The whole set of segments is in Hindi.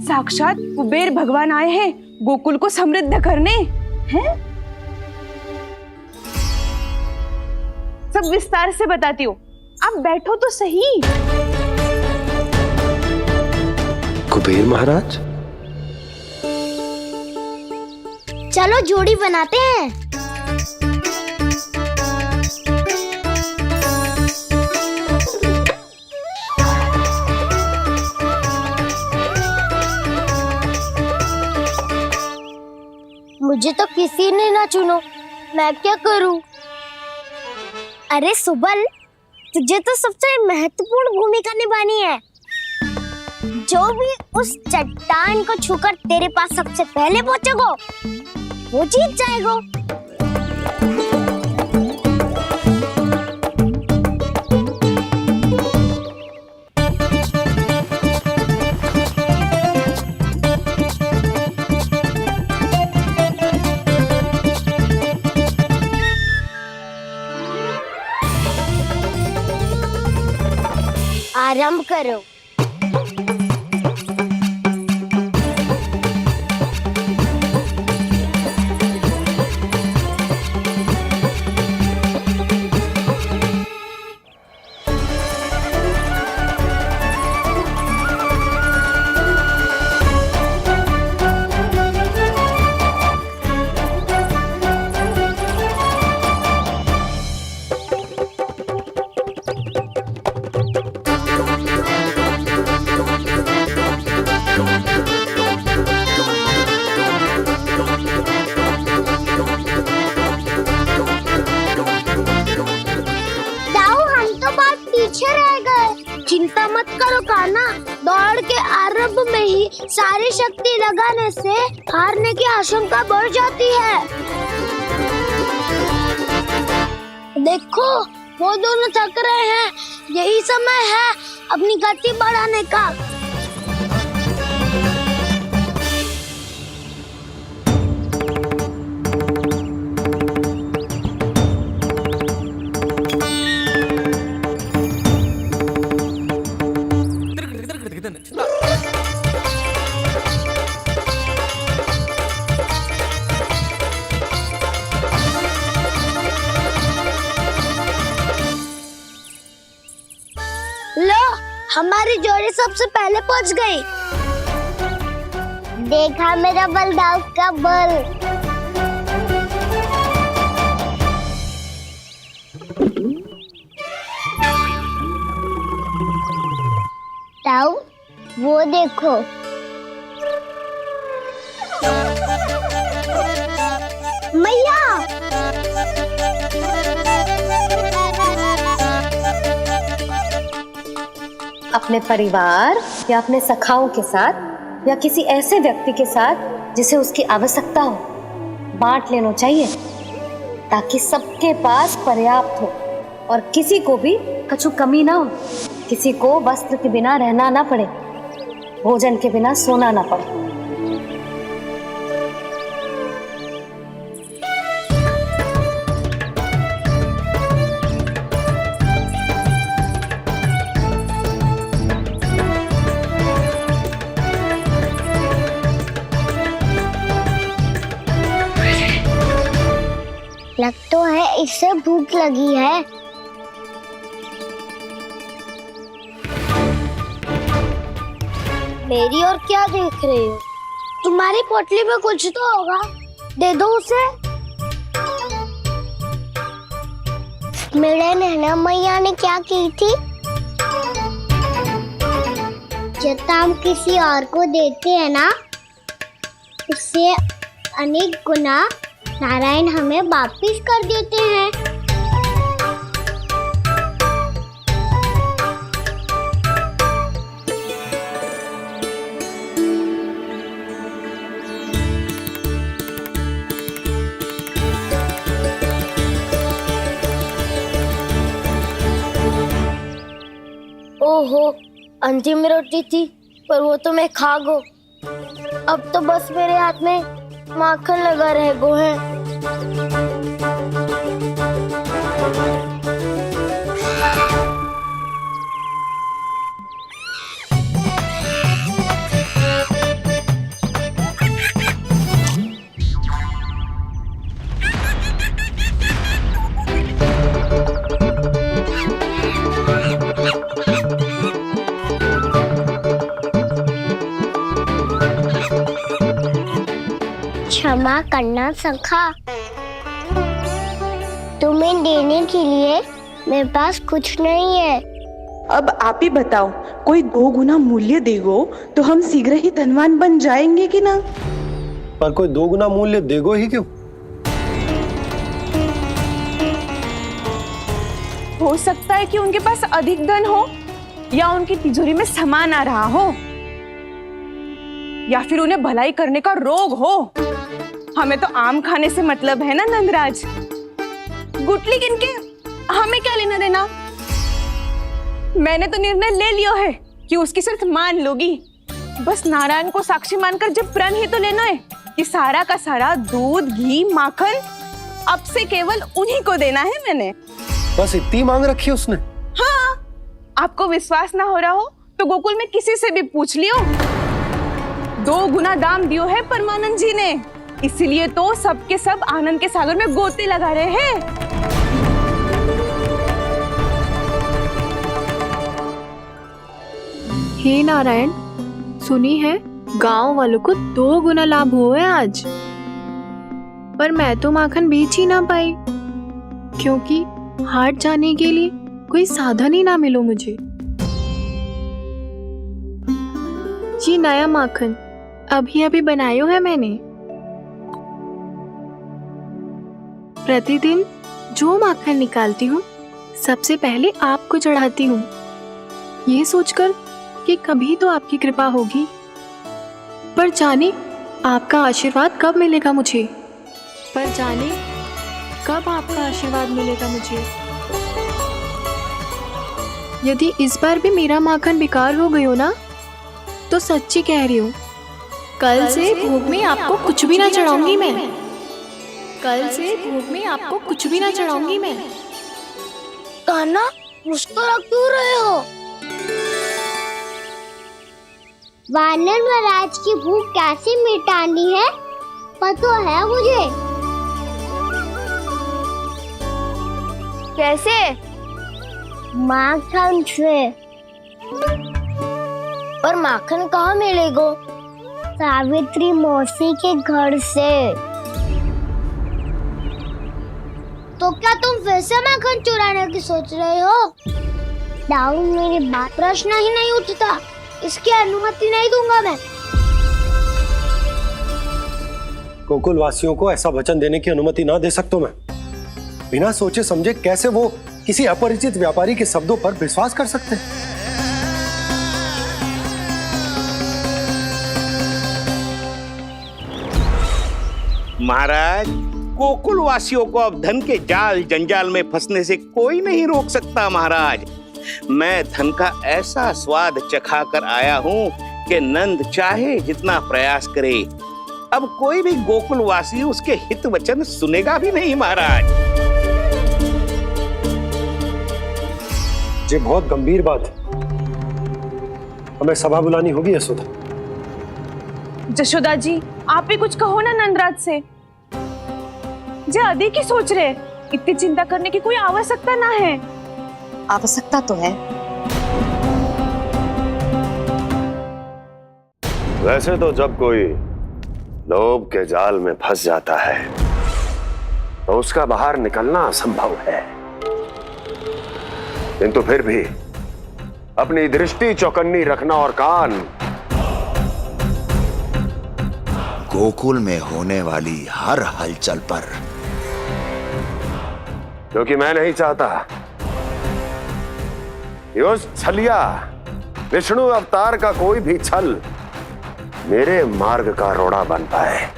साक्षात कुबेर भगवान आए हैं गोकुल को समृद्ध करने हैं। सब विस्तार से बताती हूँ, आप बैठो तो सही। कुबेर महाराज, चलो जोड़ी बनाते हैं। मुझे तो किसी ने ना चुनो, मैं क्या करूं? अरे सुबल, तुझे तो सबसे महत्वपूर्ण भूमिका निभानी है। जो भी उस चट्टान को छूकर तेरे पास सबसे पहले पहुंचेगा वो जीत जाएगा। आरंभ करो। चिंता मत करो कान्हा, दौड़ के आरंभ में ही सारी शक्ति लगाने से हारने की आशंका बढ़ जाती है। देखो वो दोनों थक रहे हैं, यही समय है अपनी गति बढ़ाने का। लो, हमारी जोड़ी सबसे पहले पहुंच गई। देखा मेरा बलदाव का बल। ताऊ, वो देखो। मैया, अपने परिवार या अपने सखाओं के साथ या किसी ऐसे व्यक्ति के साथ जिसे उसकी आवश्यकता हो बांट लेना चाहिए, ताकि सबके पास पर्याप्त हो और किसी को भी कुछ कमी ना हो, किसी को वस्त्र के बिना रहना ना पड़े, भोजन के बिना सोना ना पड़े। लग तो है इससे भूख लगी है। मेरी और क्या देख रहे हो? तुम्हारी पोटली में कुछ तो होगा, दे दो उसे। मेरे नैना मैया ने क्या की थी? जब हम किसी और को देते हैं ना, उससे अनेक गुना नारायण हमें वापिस कर देते हैं। ओहो, अंतिम रोटी थी, पर वो तो मैं खा गो। अब तो बस मेरे हाथ में माखन लगा रह गो है। क्षमा करना सखा। तुम्हें देने के लिए मेरे पास कुछ नहीं है। अब आप ही बताओ, कोई 2 गुना मूल्य देगो तो हम शीघ्र ही धनवान बन जाएंगे कि ना? पर कोई 2 गुना मूल्य देगो ही क्यों? हो सकता है कि उनके पास अधिक धन हो, या उनकी तिजोरी में सामान आ रहा हो, या फिर उन्हें भलाई करने का रोग हो। हमें तो आम खाने से मतलब है ना नंदराज। गुटली किनके, हमें क्या लेना देना। मैंने तो निर्णय ले लिया है कि उसकी शर्त मान लोगी। बस नारायण को साक्षी मानकर जब प्रण ही तो लेना है कि सारा का सारा दूध, घी, माखन अब से केवल उन्हीं को देना है मैंने। बस इतनी मांग रखी है उसने? हाँ, आपको विश्वास ना हो रहा हो तो गोकुल में किसी से भी पूछ लियो। 2 गुना दाम दियो है परमानंद जी ने, इसलिए तो सबके सब आनंद के सागर में गोते लगा रहे हैं। हे नारायण, सुनी है गांव वालों को 2 गुना लाभ हुआ है आज। पर मैं तो माखन बेच ही ना पाई, क्योंकि हाट जाने के लिए कोई साधन ही ना मिलो मुझे। ये नया माखन अभी अभी बनायो है मैंने। प्रतिदिन जो माखन निकालती हूँ सबसे पहले आपको चढ़ाती हूँ, ये सोचकर कि कभी तो आपकी कृपा होगी। पर जाने आपका आशीर्वाद कब मिलेगा मुझे, पर जाने कब आपका आशीर्वाद मिलेगा मुझे। यदि इस बार भी मेरा माखन बेकार हो गयो ना, तो सच्ची कह रही हूँ, कल से भोग में आपको कुछ भी ना चढ़ाऊंगी मैं। कल से भोग में आपको कुछ भी ना चढ़ाऊंगी मैं। कान्हा, मुस्कुरा क्यों रहे हो? वानर महाराज की भूख कैसे मिटानी है पता है मुझे। कैसे? माखन से। और माखन कहाँ मिलेगा? सावित्री मौसी के घर से। तो क्या तुम फिर से माखन चुराने की सोच रहे हो? दाऊ, मेरी बात प्रश्न ही नहीं उठता, इसकी अनुमति नहीं दूंगा मैं। गोकुल वासियों को ऐसा वचन देने की अनुमति ना दे सकता मैं। बिना सोचे समझे कैसे वो किसी अपरिचित व्यापारी के शब्दों पर विश्वास कर सकते हैं? महाराज, गोकुल वासियों को अब धन के जाल जंजाल में फंसने से कोई नहीं रोक सकता। महाराज, मैं धन का ऐसा स्वाद चखा कर आया हूँ कि नंद चाहे जितना प्रयास करे, अब कोई भी गोकुल वासी उसके हित वचन सुनेगा भी नहीं। महाराज, ये बहुत गंभीर बात है, हमें सभा बुलानी होगी यशोदा। जशोदा जी, आप भी कुछ कहो ना नंदराज से। जे अधिक ही सोच रहे, इतनी चिंता करने की कोई आवश्यकता ना है। आवश्यकता तो है। वैसे तो जब कोई लोभ के जाल में फंस जाता है तो उसका बाहर निकलना असंभव है, किंतु फिर भी अपनी दृष्टि चौकन्नी रखना और कान गोकुल में होने वाली हर हलचल पर, क्योंकि मैं नहीं चाहता कि उस छलिया विष्णु अवतार का कोई भी छल मेरे मार्ग का रोड़ा बन पाए।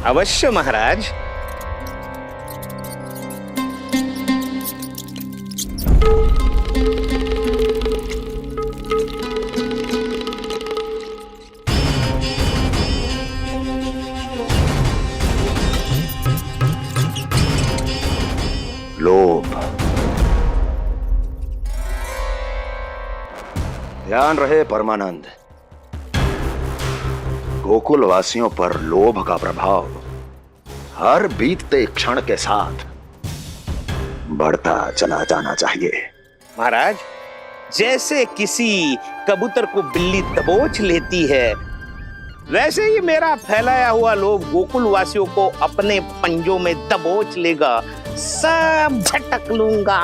अवश्य महाराज। लोभ। ध्यान रहे परमानंद, गोकुल वासियों पर लोभ का प्रभाव हर बीतते क्षण के साथ बढ़ता चला जाना चाहिए। महाराज, जैसे किसी कबूतर को बिल्ली दबोच लेती है, वैसे ही मेरा फैलाया हुआ लोभ गोकुल वासियों को अपने पंजों में दबोच लेगा, सब झटक लूंगा।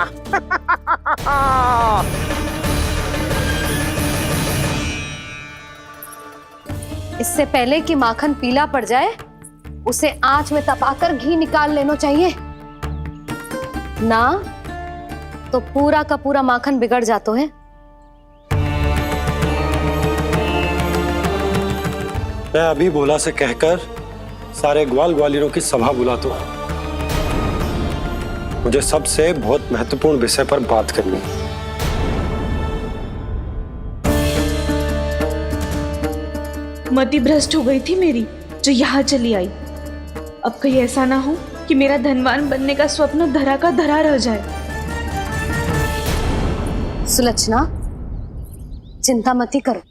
इससे पहले कि माखन पीला पड़ जाए, उसे आंच में तपाकर घी निकाल लेना चाहिए ना, तो पूरा का पूरा माखन बिगड़ जाता है। मैं अभी भोला से कहकर सारे ग्वाल ग्वालियरों की सभा बुलाता हूं। मुझे सबसे बहुत महत्वपूर्ण विषय पर बात करनी है। मति भ्रष्ट हो गई थी मेरी, जो यहाँ चली आई। अब कहीं ऐसा ना हो कि मेरा धनवान बनने का स्वप्न धरा का धरा रह जाए। सुलक्षणा, चिंता मत ही करो।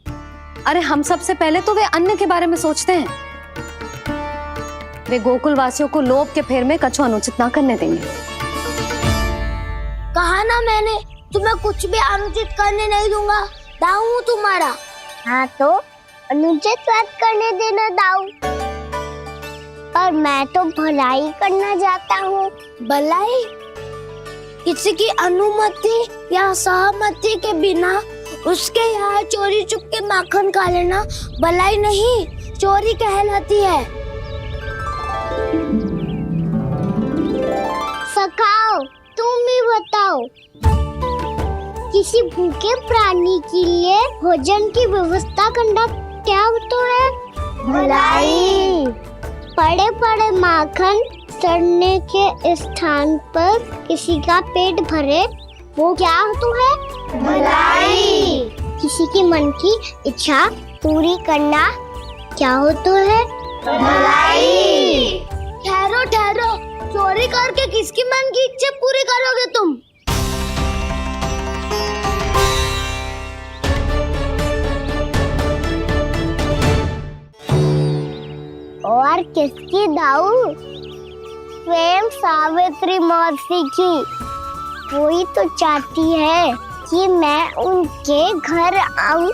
अरे हम सबसे पहले तो वे अन्न के बारे में सोचते हैं। वे गोकुल वासियों को लोभ के फेर में कछु अनुचित ना करने देंगे। कहा ना मैंने, तुम्हें कुछ भी अनुचित करने नहीं दूंगा। दाऊ हूँ तुम्हारा। हाँ तो अनुचित बात करने देना दाऊ। पर मैं तो भलाई करना चाहता हूँ। भलाई? किसी की अनुमति या सहमति के बिना उसके यहाँ चोरी चुप के माखन खा लेना भलाई नहीं, चोरी कहलाती है। सखाओ, तुम ही बताओ, किसी भूखे प्राणी के लिए भोजन की व्यवस्था करना क्या होता है? भलाई। पड़े पड़े माखन सड़ने के स्थान पर किसी का पेट भरे, वो क्या होता है? भलाई। किसी की मन की इच्छा पूरी करना क्या होता है? भलाई। ठहरो ठहरो, चोरी करके किसकी मन की इच्छा पूरी करोगे तुम? और किसकी दाऊ? स्वयं सावित्री मौसी की। वही तो चाहती है कि मैं उनके घर आऊं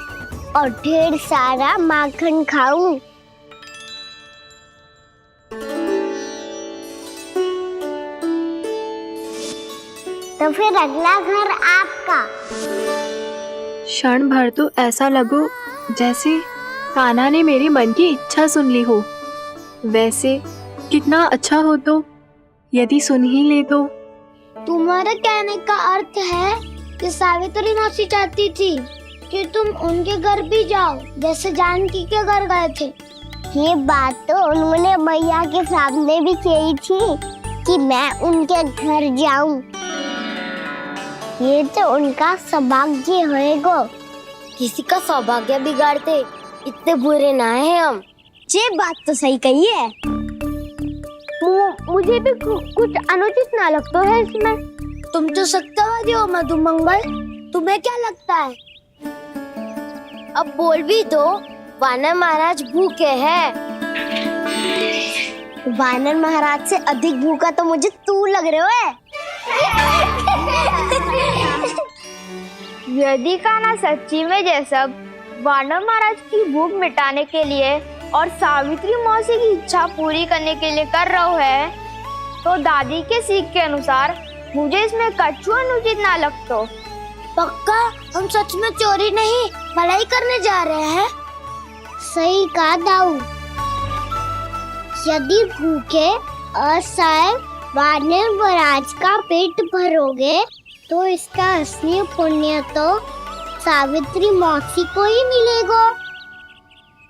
और ढेर सारा माखन खाऊं। तो फिर अगला घर आपका। क्षण भर तो ऐसा लगो जैसे कान्हा ने मेरे मन की इच्छा सुन ली हो। वैसे कितना अच्छा हो तो यदि सुन ही ले तो। तुम्हारे कहने का अर्थ है कि सावित्री मौसी चाहती थी कि तुम उनके घर भी जाओ, जैसे जानकी के घर गए थे। ये बात तो उन्होंने मैया के सामने भी कही थी कि मैं उनके घर जाऊं। ये तो उनका सौभाग्य होएगा। किसी का सौभाग्य बिगाड़ते इतने बुरे ना है हम। ये बात तो सही कही है। मुझे भी कुछ अनुचित ना लगता है इसमें। तुम तो सत्यवादी हो मधुमंगल, तुम्हें क्या लगता है? अब बोल भी दो, वानर महाराज भूखे हैं। वानर महाराज से अधिक भूखा तो मुझे तू लग रहे हो। यदि कान्हा सच्ची में जैसा वानर महाराज की भूख मिटाने के लिए और सावित्री मौसी की इच्छा पूरी करने के लिए कर रहा है, तो दादी के सीख के अनुसार मुझे इसमें कछु अनुचित ना लगता। पक्का हम सच में चोरी नहीं भलाई करने जा रहे हैं। सही कहा दाऊ। यदि भूखे असहाय वानर महाराज का पेट भरोगे तो इसका असली पुण्य तो सावित्री मौसी को ही मिलेगा।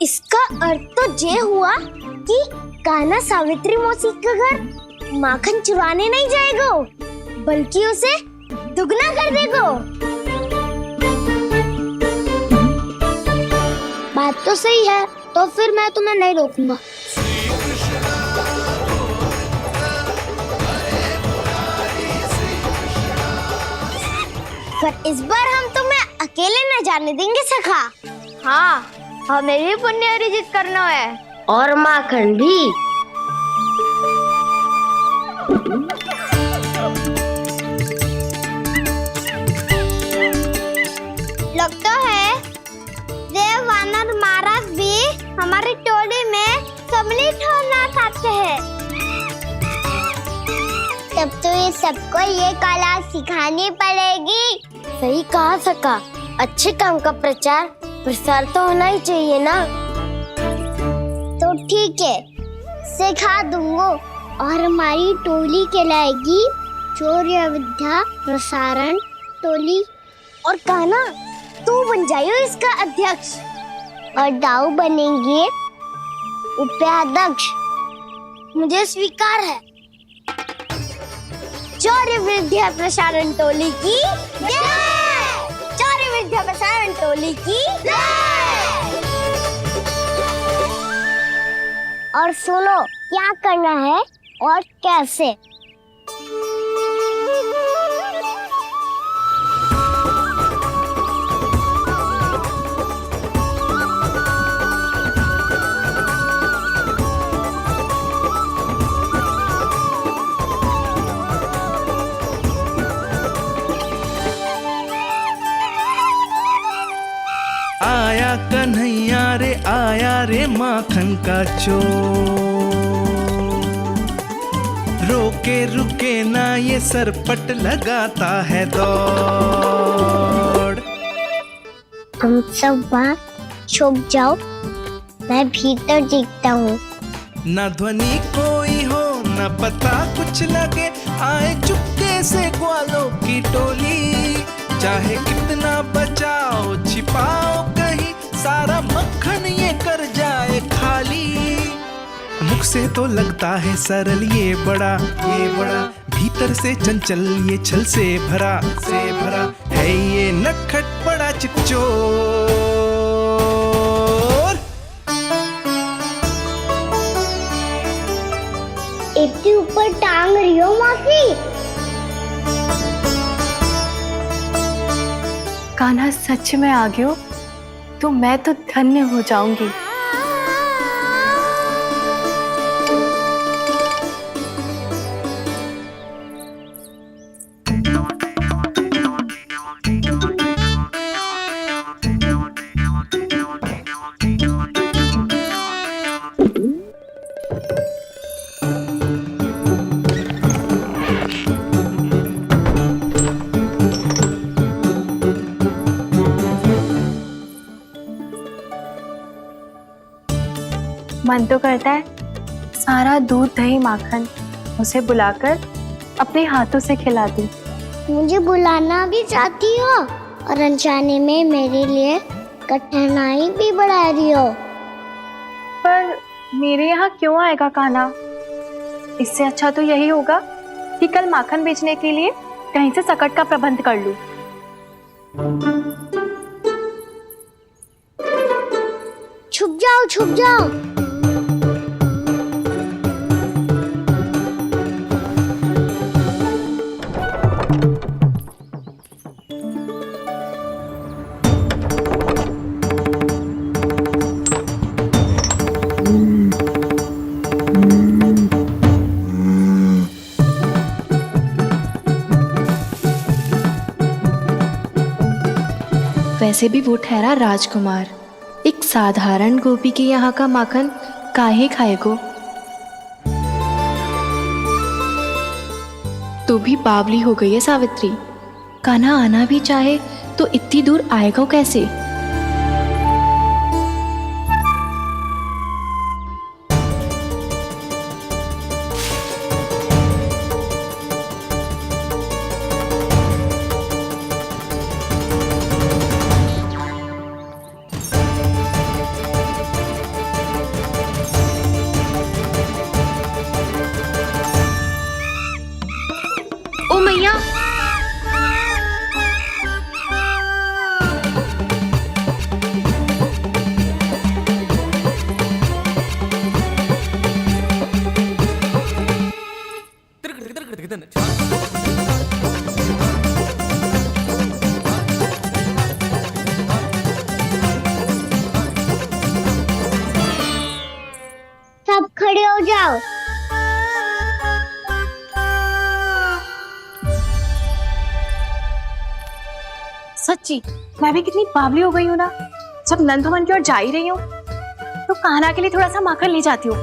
इसका अर्थ तो ये हुआ कि कान्हा सावित्री मौसी का घर माखन चुराने नहीं जाएगा, बल्कि उसे दुगना कर देगा। बात तो सही है, तो फिर मैं तुम्हें नहीं रोकूंगा। पर इस बार हम तुम्हें अकेले न जाने देंगे सखा। हाँ, हमें भी पुण्य अर्जित करना है और माखन भी। लगता है देव वानर महाराज भी हमारी टोली सबको ये कला सिखानी पड़ेगी। सही कहा सका, अच्छे काम का प्रचार प्रसार तो होना ही चाहिए ना। तो ठीक है, सिखा दूंगा और हमारी टोली कहलाएगी शौर्य विद्या प्रसारण टोली। और कान्हा तू बन जाइयो इसका अध्यक्ष और दाऊ बनेंगे उपाध्यक्ष। मुझे स्वीकार है। शौर्य विद्या प्रसारण टोली की जय! शौर्य विद्या प्रसारण टोली की जय! और सुनो क्या करना है और कैसे। आया कन्हैया रे आया रे माखन का चोर, रोके रुके ना ये सरपट लगाता है दौड़। तुम सब वहाँ छुप जाओ, मैं भीतर देखता हूँ। ना ध्वनि कोई हो ना पता कुछ लगे, आए चुपके से ग्वालों की टोली। चाहे कितना बचाओ छिपाओ कहीं, सारा मक्खन ये कर जाए खाली। मुख से तो लगता है सरल ये बड़ा भीतर से चंचल ये छल से भरा है ये नटखट बड़ा चिच्चोर। इतनी ऊपर टांग रही हो मासी। कान्हा सच में आ गयो तो मैं तो धन्य हो जाऊंगी। मन तो करता है सारा दूध दही माखन उसे बुलाकर अपने हाथों से खिला दूं। मुझे बुलाना भी चाहती हो और अनजाने में मेरे लिए कठिनाई भी बढ़ा रही हो। पर मेरे यहाँ क्यों आएगा कान्हा? इससे अच्छा तो यही होगा कि कल माखन बेचने के लिए कहीं से सकट का प्रबंध कर लूं। छुप जाओ छुप जाओ। वैसे भी वो ठहरा राजकुमार, एक साधारण गोपी के यहाँ का माखन काहे खाएगो। तो भी बावली हो गई है सावित्री। कान्हा आना भी चाहे तो इतनी दूर आएगा कैसे? ओ मैया, सब खड़े हो जाओ। सच्ची मैं भी कितनी बावली हो गई हूँ ना। जब नंद भवन की ओर जा ही रही हूँ तो कान्हा के लिए थोड़ा सा माखन ले जाती हूँ।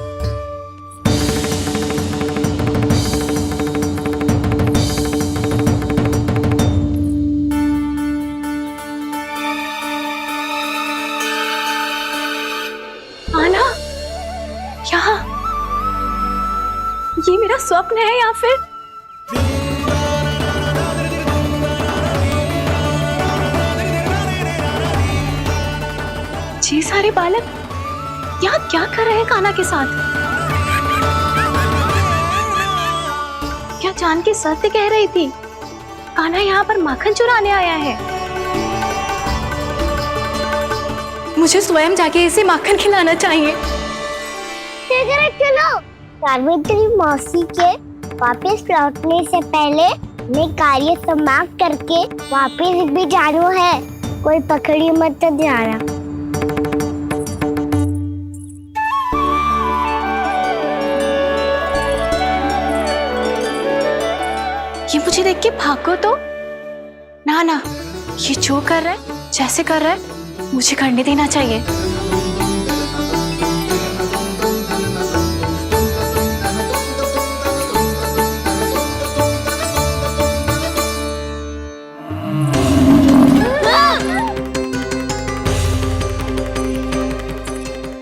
स्वप्न है या फिर ये सारे बालक यहाँ क्या कर रहे हैं कान्हा के साथ? क्या जानकी सत्य कह रही थी? कान्हा यहाँ पर माखन चुराने आया है। मुझे स्वयं जाके इसे माखन खिलाना चाहिए। चलो सावित्री मौसी के वापस लौटने से पहले मैं कार्य समाप्त करके वापस भी जाना है। कोई पकड़ी मत जाना। ये मुझे देख के भागो तो ना ना, ये जो कर रहा है, जैसे कर रहा है, मुझे करने देना चाहिए।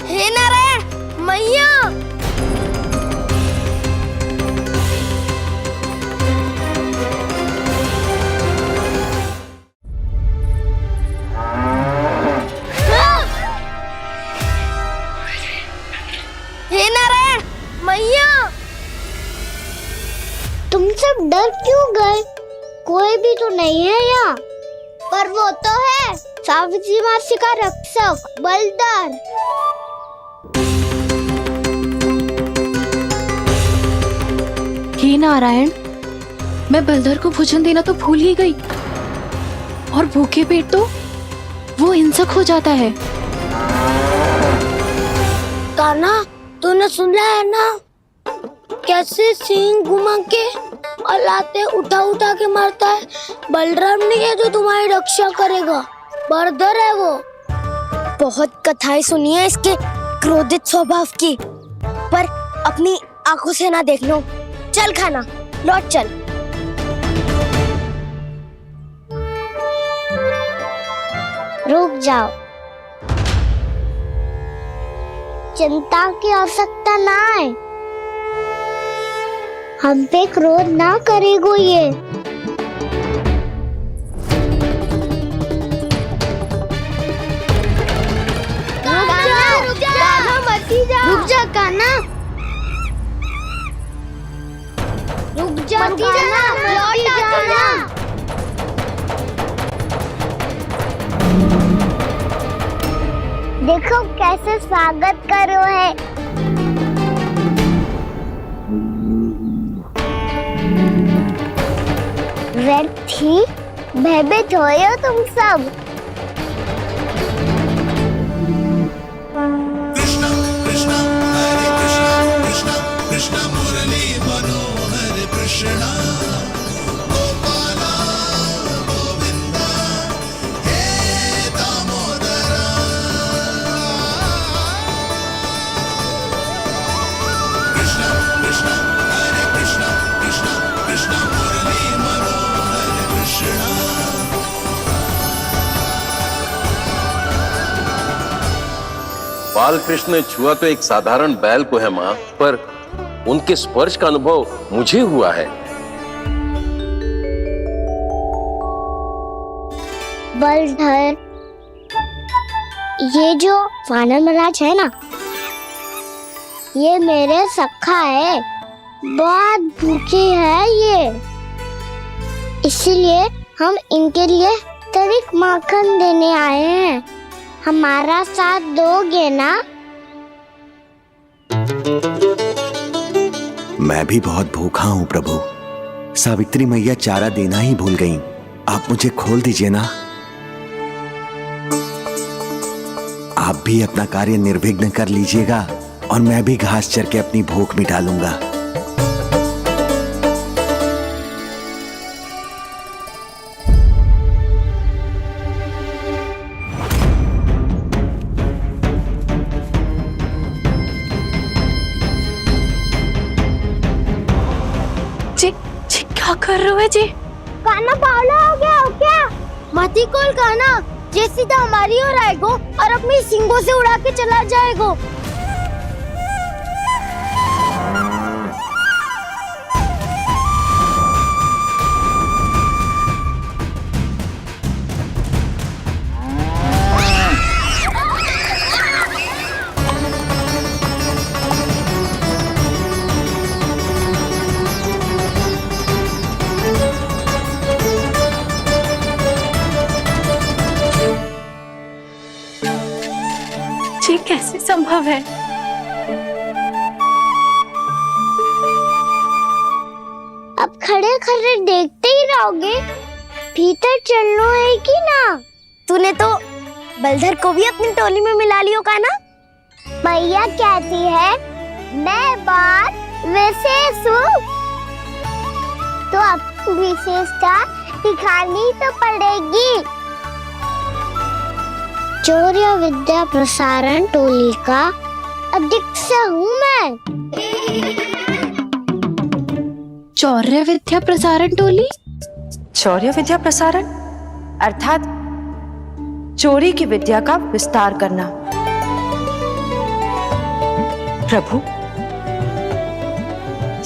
हे नारायण मैया, हे नारायण मैया, तुम सब डर क्यों गए? कोई भी तो नहीं है यहाँ। पर वो तो है, सावित्री मासी का रक्षक बलदार। हे नारायण, मैं बलधर को भोजन देना तो भूल ही गई, और भूखे पेट तो वो हिंसक हो जाता है। कान्हा, तूने सुना है ना कैसे सींग घुमा के और लाते उठा उठा के मारता है? बलराम नहीं है जो तुम्हारी रक्षा करेगा, बलधर है वो। बहुत कथाएं सुनी है इसके क्रोधित स्वभाव की, पर अपनी आंखों से ना देख लो। चल खाना, लौट चल। रुक जाओ, चिंता की आवश्यकता ना है। हम पे क्रोध ना करेगो ये। रुक जा कान्हा, रुक जा कान्हा, लौट जाना। देखो कैसे स्वागत करो है। व्यर्थ ही भयभीत हो तुम सब। बाल कृष्ण ने छुआ तो एक साधारण बैल को है मां, पर उनके स्पर्श का अनुभव मुझे हुआ है। बलधर, ये जो वानर महाराज है ना, ये मेरे सखा है। बहुत भूखे है ये, इसीलिए हम इनके लिए तनिक माखन देने आए हैं। हमारा साथ दोगे ना? मैं भी बहुत भूखा हूँ प्रभु। सावित्री मैया चारा देना ही भूल गईं। आप मुझे खोल दीजिए ना। आप भी अपना कार्य निर्विघ्न कर लीजिएगा और मैं भी घास चर के अपनी भूख मिटा लूंगा। क्या कर रहे हो जी? कान्हा पावला हो गया हो क्या? मती कोल कान्हा, जे सीधा हमारी ओर आएगो और अपनी सींगों से उड़ा के चला जाएगो। संभव है। अब खड़े खड़े देखते ही रहोगे? भीतर चलना है कि ना? तूने तो बलधर को भी अपनी टोली में मिला लियो का ना? मैया कहती है मैं बात विशेष हूँ, तो अब विशेषता दिखानी तो पड़ेगी। चौर्य विद्या प्रसारण टोली का अध्यक्ष हूँ मैं। चौर्य विद्या प्रसारण टोली? चौर्य विद्या प्रसारण अर्थात चोरी की विद्या का विस्तार करना। प्रभु,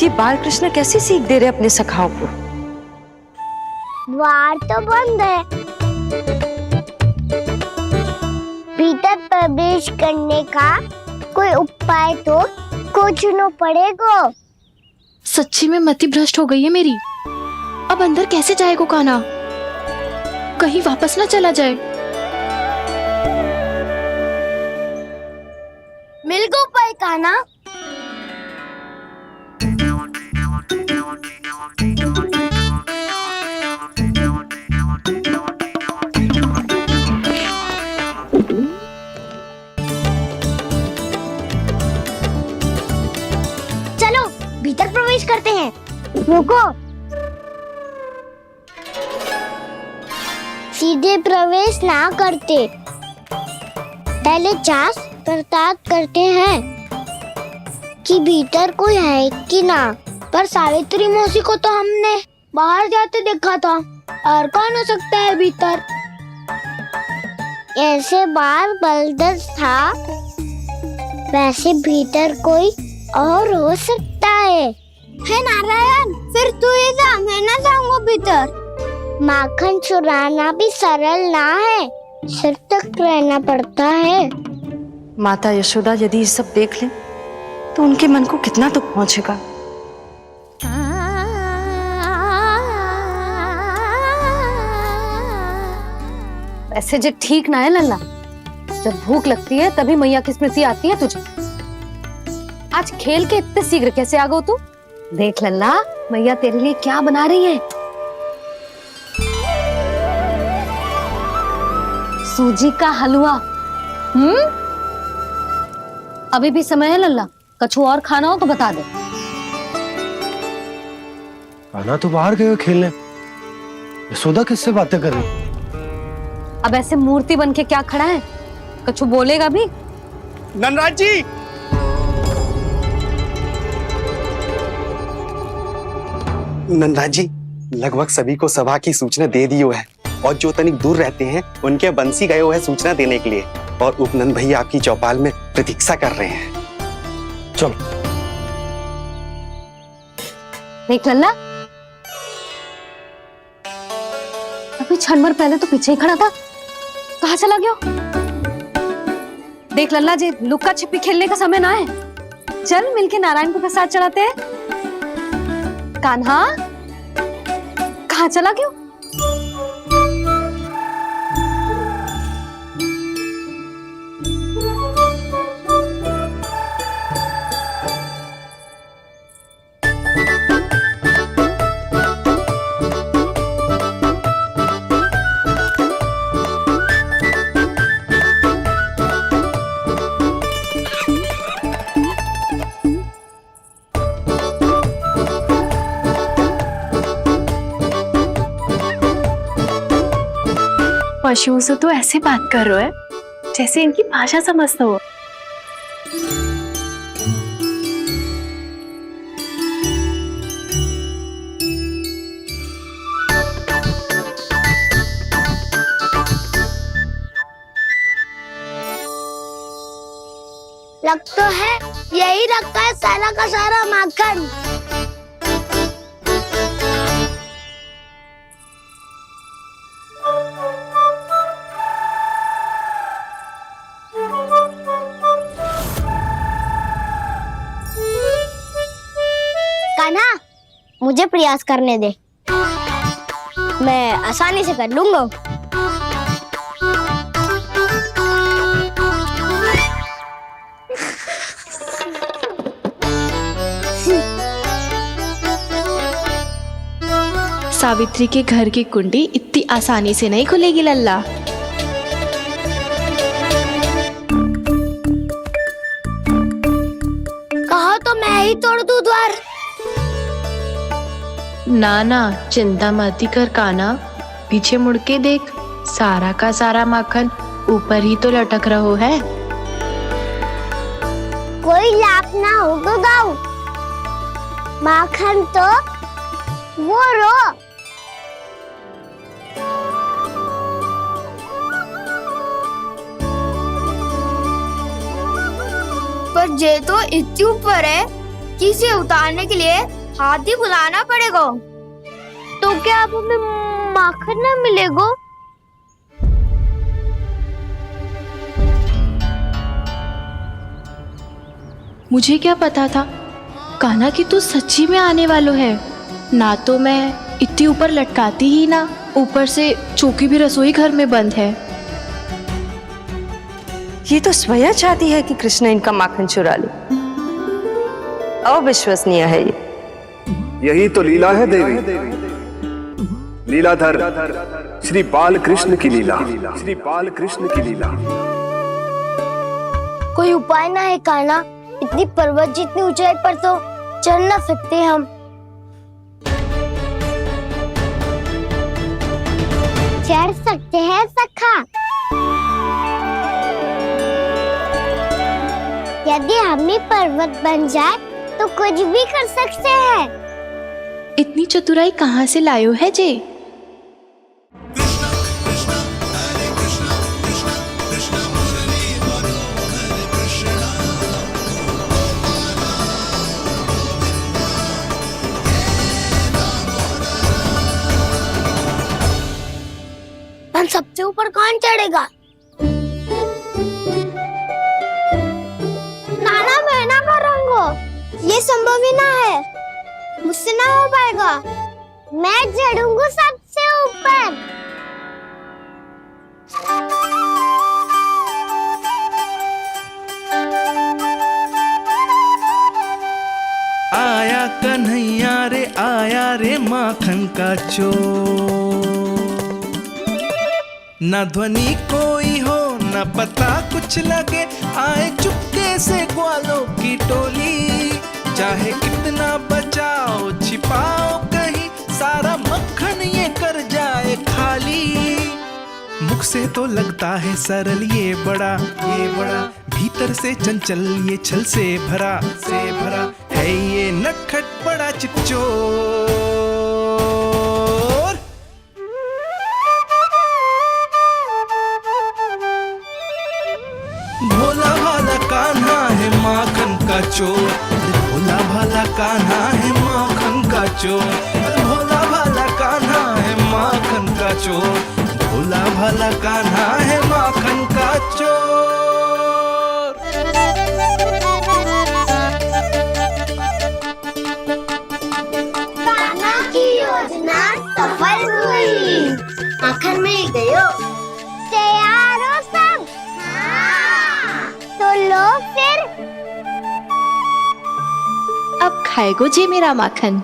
ये बाल कृष्ण कैसी सीख दे रहे अपने सखाओं को? द्वार तो बंद है, भीतर प्रवेश करने का कोई उपाय तो खोजना पड़ेगा। सच्ची में मति भ्रष्ट हो गई है मेरी। अब अंदर कैसे जाएगा कान्हा? कहीं वापस ना चला जाए। मिल गो उपाय कान्हा। चलो भीतर प्रवेश करते हैं। रुको, सीधे प्रवेश ना करते, पहले जांच पड़ताल करते हैं कि भीतर कोई है कि ना। पर सावित्री मौसी को तो हमने बाहर जाते देखा था, और कौन हो सकता है भीतर? ऐसे बार बलदर था, वैसे भीतर कोई और हो सकता है नारायण? फिर तू ही जा, मैं ना जाऊंगा भीतर। माखन चुराना भी सरल ना है, सिर तक रहना पड़ता है। माता यशोदा यदि ये सब देख ले तो उनके मन को कितना दुख पहुंचेगा। ऐसे जो ठीक ना है लल्ला, जब भूख लगती है तभी मैया की स्मृति आती है तुझे। आज खेल के इतने शीघ्र कैसे आ गो तू? देख लल्ला, मैया तेरे लिए क्या बना रही है। सूजी का हलवा। अभी भी समय है लल्ला, कछु और खाना हो तो बता दे। कान्हा तो बाहर गए खेलने, यशोदा किससे बातें कर रही? अब ऐसे मूर्ति बन के क्या खड़ा है? कछु बोलेगा भी? नंदराज जी, नंदराज जी, लगभग सभी को सभा की सूचना दे दी है, और जो तनिक दूर रहते हैं उनके बंसी गए हुए हैं सूचना देने के लिए, और उपनंद भैया आपकी चौपाल में प्रतीक्षा कर रहे हैं। चलो। देख लल्ला, अभी क्षण भर पहले तो पीछे ही खड़ा था, कहाँ चला गया? देख लल्ला जी, लुक्का छिपी खेलने का समय ना है। चल मिलके नारायण को प्रसाद चढ़ाते हैं। कान्हा, कहाँ चला गया? पशुओं से तो ऐसे बात कर रहे हो जैसे इनकी भाषा समझते हो। लग तो है यही रखा है सारा का सारा माखन। कान्हा, मुझे प्रयास करने दे, मैं आसानी से कर लूंगा। सावित्री के घर की कुंडी इतनी आसानी से नहीं खुलेगी लल्ला। कहा तो मैं ही तोड़ दूं द्वार। ना ना, चिंता मत कर काना, पीछे मुड़ के देख, सारा का सारा माखन ऊपर ही तो लटक रहो है। कोई लाभ ना हो तो दाऊ, माखन तो वो रो। पर जे तो इतनी ऊपर है कि इसे उतारने के लिए हाथी बुलाना पड़ेगा। तो क्या अब हमें माखन ना मिलेगा? मुझे क्या पता था कान्हा कि तू सच्ची में आने वालो है। ना तो मैं इतनी ऊपर लटकाती ही ना, ऊपर से चौकी भी रसोई घर में बंद है। ये तो स्वयं चाहती है कि कृष्ण इनका माखन चुरा ले। अविश्वसनीय है ये। यही तो लीला है देवी, लीलाधर श्री बाल कृष्ण की लीला, श्री बाल कृष्ण की लीला। कोई उपाय ना है कान्हा? इतनी पर्वत जितनी ऊंचाई पर तो चढ़ ना सकते हम। चढ़ सकते हैं सखा, यदि हम ही पर्वत बन जाए तो कुछ भी कर सकते हैं। इतनी चतुराई कहाँ से लायो है जे? हम सबसे ऊपर कौन चढ़ेगा? नाना मैं ना करूँगा, ये संभव ही ना है, मुझसे ना हो पाएगा। मैं चढ़ूंगा सबसे ऊपर। आया कन्हैया रे माखन का चोर। न ध्वनि कोई हो न पता कुछ लगे, आए चुपके से ग्वालों की टोली। चाहे कितना बचाओ छिपाओ कहीं, सारा मक्खन ये कर जाए खाली। मुख से तो लगता है सरल ये बड़ा, भीतर से चंचल ये छल से भरा है ये नटखट बड़ा चिच्चोर। भोला भाला कान्हा है माखन का चोर, भोला भाला कान्हा है माखन का चोर, भोला भाला कान्हा है माखन का चोर, भोला भाला कान्हा है माखन का चोर। कान्हा की योजना सफल हुई, माखन मिल गयो। तैयार हो सब? हाँ। तो लो फिर। अब खाएगो जे मेरा माखन।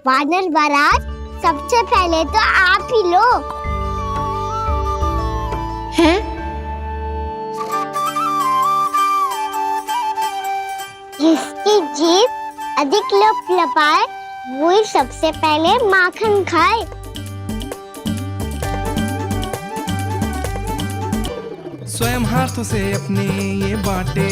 वानर महाराज, सबसे पहले तो आप ही लो। हैं? जिसकी जीभ अधिक लपलपाए वही सबसे पहले माखन खाए। स्वयं हाथों से अपने ये बांटे,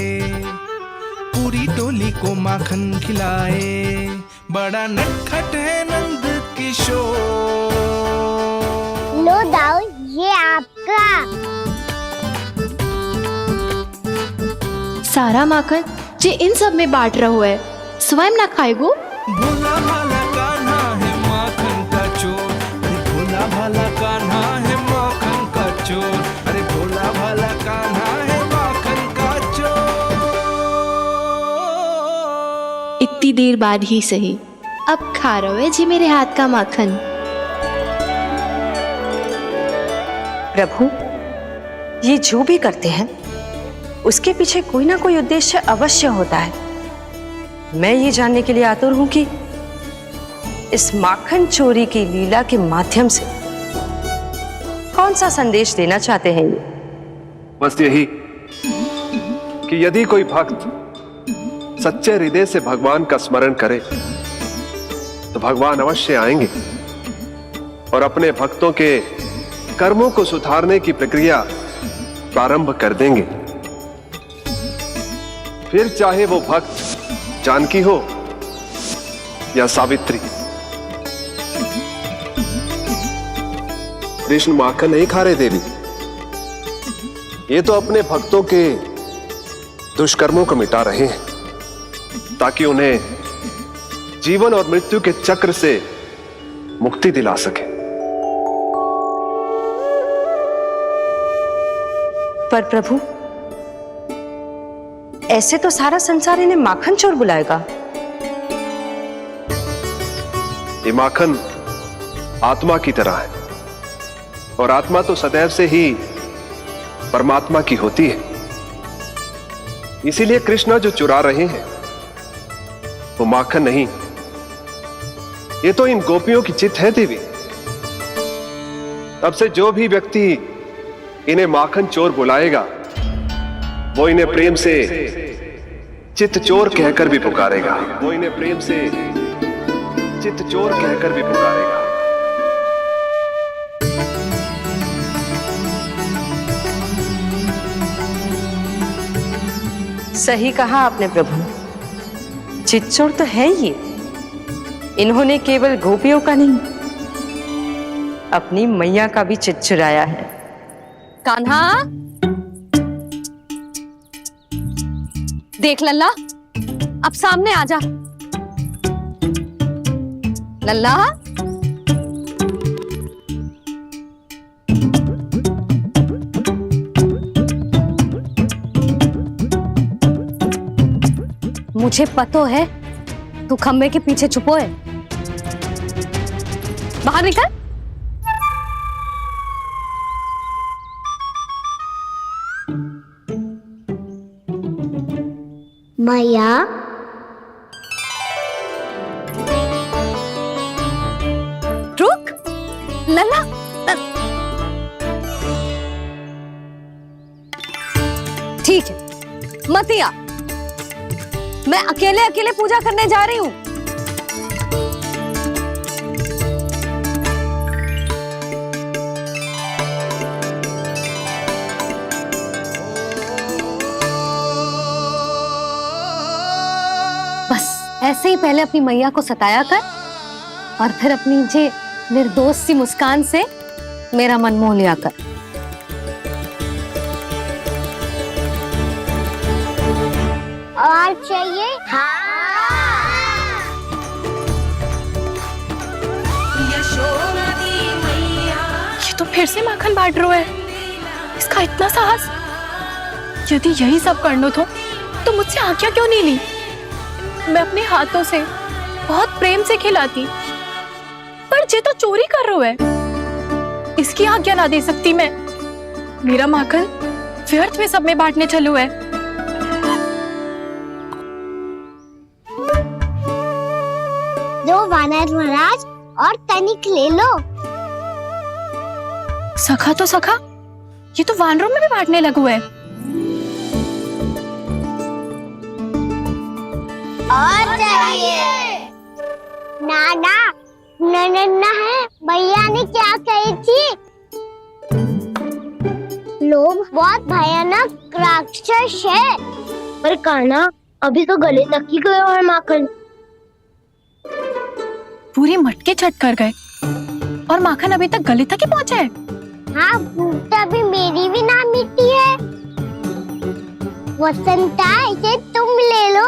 पूरी टोली को माखन खिलाए। बड़ा नटखट है नंद किशोर। लो दाऊ, ये आपका। सारा माखन जे इन सब में बांट रहो है, स्वयं ना खाएगो। भोला भाला कान्हा है माखन का चोर, अरे भोला भाला कान्हा है माखन का चोर, अरे भोला भाला कान्हा है माखन का चोर। इतनी थोड़ी देर बाद ही सही, अब खा रहे जी मेरे हाथ का माखन। प्रभु, ये जो भी करते हैं उसके पीछे कोई ना कोई उद्देश्य अवश्य होता है। मैं ये जानने के लिए आतुर हूं कि इस माखन चोरी की लीला के माध्यम से कौन सा संदेश देना चाहते हैं ये? बस यही कि यदि कोई भक्त सच्चे हृदय से भगवान का स्मरण करे तो भगवान अवश्य आएंगे और अपने भक्तों के कर्मों को सुधारने की प्रक्रिया प्रारंभ कर देंगे। फिर चाहे वो भक्त जानकी हो या सावित्री। कृष्ण माखन नहीं खा रहे देवी, ये तो अपने भक्तों के दुष्कर्मों को मिटा रहे हैं ताकि उन्हें जीवन और मृत्यु के चक्र से मुक्ति दिला सके। पर प्रभु, ऐसे तो सारा संसार इन्हें माखन चोर बुलाएगा। ये माखन आत्मा की तरह है और आत्मा तो सदैव से ही परमात्मा की होती है। इसीलिए कृष्ण जो चुरा रहे हैं वो माखन नहीं, ये तो इन गोपियों की चित है देवी। अब से जो भी व्यक्ति इन्हें माखन चोर बुलाएगा वो इन्हें प्रेम से चित्त चोर कहकर भी पुकारेगा। वो इन्हें प्रेम से चित्त चोर कहकर भी पुकारेगा। सही कहा आपने प्रभु, चित चोर तो है ये। इन्होंने केवल गोपियों का नहीं, अपनी मैया का भी चित चुराया है। कान्हा, देख लल्ला, अब सामने आ जा। लल्ला, मुझे पतो है तू खम्बे के पीछे छुपो है। बाहर निकल। मैया, रुक। लल्ला, ठीक है, मत आ। मैं अकेले अकेले पूजा करने जा रही हूँ। बस ऐसे ही पहले अपनी मैया को सताया कर और फिर अपनी जे निर्दोष सी मुस्कान से मेरा मन मोह लिया कर। और चाहिए? ये तो फिर से माखन बांट रहा है। इसका इतना साहस। यदि यही सब करना तो मुझसे आज्ञा क्यों नहीं ली? मैं अपने हाथों से बहुत प्रेम से खिलाती, पर जे तो चोरी कर रहा है, इसकी आज्ञा ना दे सकती मैं। मेरा माखन व्यर्थ में सब में बांटने चलू है। दो वानर महाराज और तनिक ले लो। सखा तो सखा, ये तो वानरों में भी बांटने लगू है। और चाहिए? नाना, नन्ना है, भैया ने क्या कही थी? लोभ बहुत भयानक राक्षस है। पर कान्हा, अभी तो गले तक ही गया है माखन। पूरी मटके छट कर गए और माखन अभी तक गले तक ही पहुंचा है। हाँ, भूख अभी मेरी भी ना मिटी है। वसंता, इसे तुम ले लो।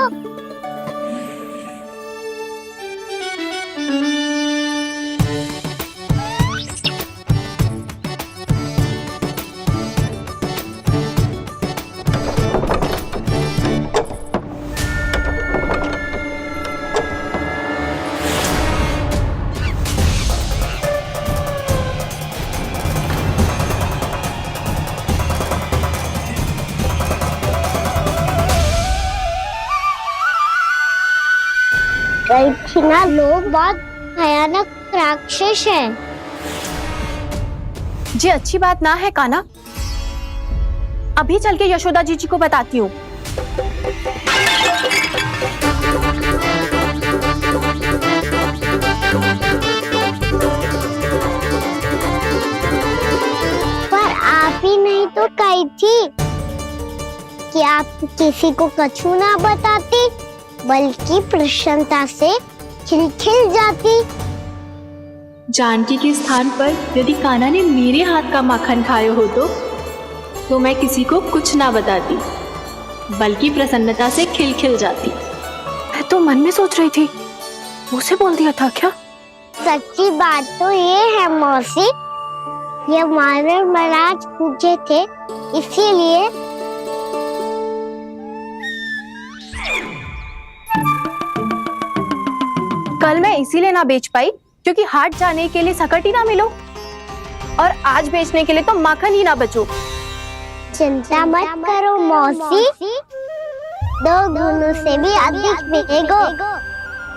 गई थी ना, लोग बहुत भयानक राक्षस हैं। जी अच्छी बात ना है कान्हा, अभी चल के यशोदा जी को बताती हूँ। पर आप ही नहीं तो कही थी कि आप किसी को कछु ना बताती, बल्कि प्रसन्नता से खिलखिल जाती। जानकी के स्थान पर यदि कान्हा ने मेरे हाथ का माखन खाए हो तो मैं किसी को कुछ ना बताती, बल्कि प्रसन्नता से खिलखिल जाती। मैं तो मन में सोच रही थी, मुझसे बोल दिया था क्या? सच्ची बात तो ये है मौसी, ये मानव महाराज पूछे थे, इसीलिए कल मैं इसीलिए ना बेच पाई क्योंकि हाट जाने के लिए सकट ही ना मिलो, और आज बेचने के लिए तो माखन ही ना बचो। चिंता मत करो मौसी, 2 गुणों से भी अधिक मिलेगो।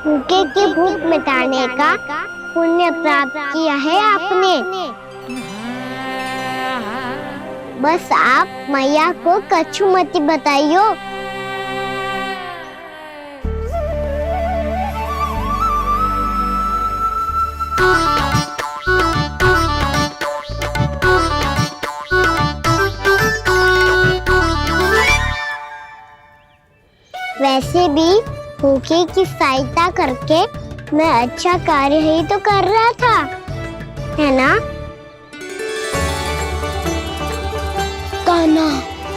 भूखे की भूख मिटाने का पुण्य प्राप्त किया है आपने। बस आप मैया को कछु मत बताइयो। वैसे भी भूखे की सहायता करके मैं अच्छा कार्य ही तो कर रहा था, है ना? कान्हा,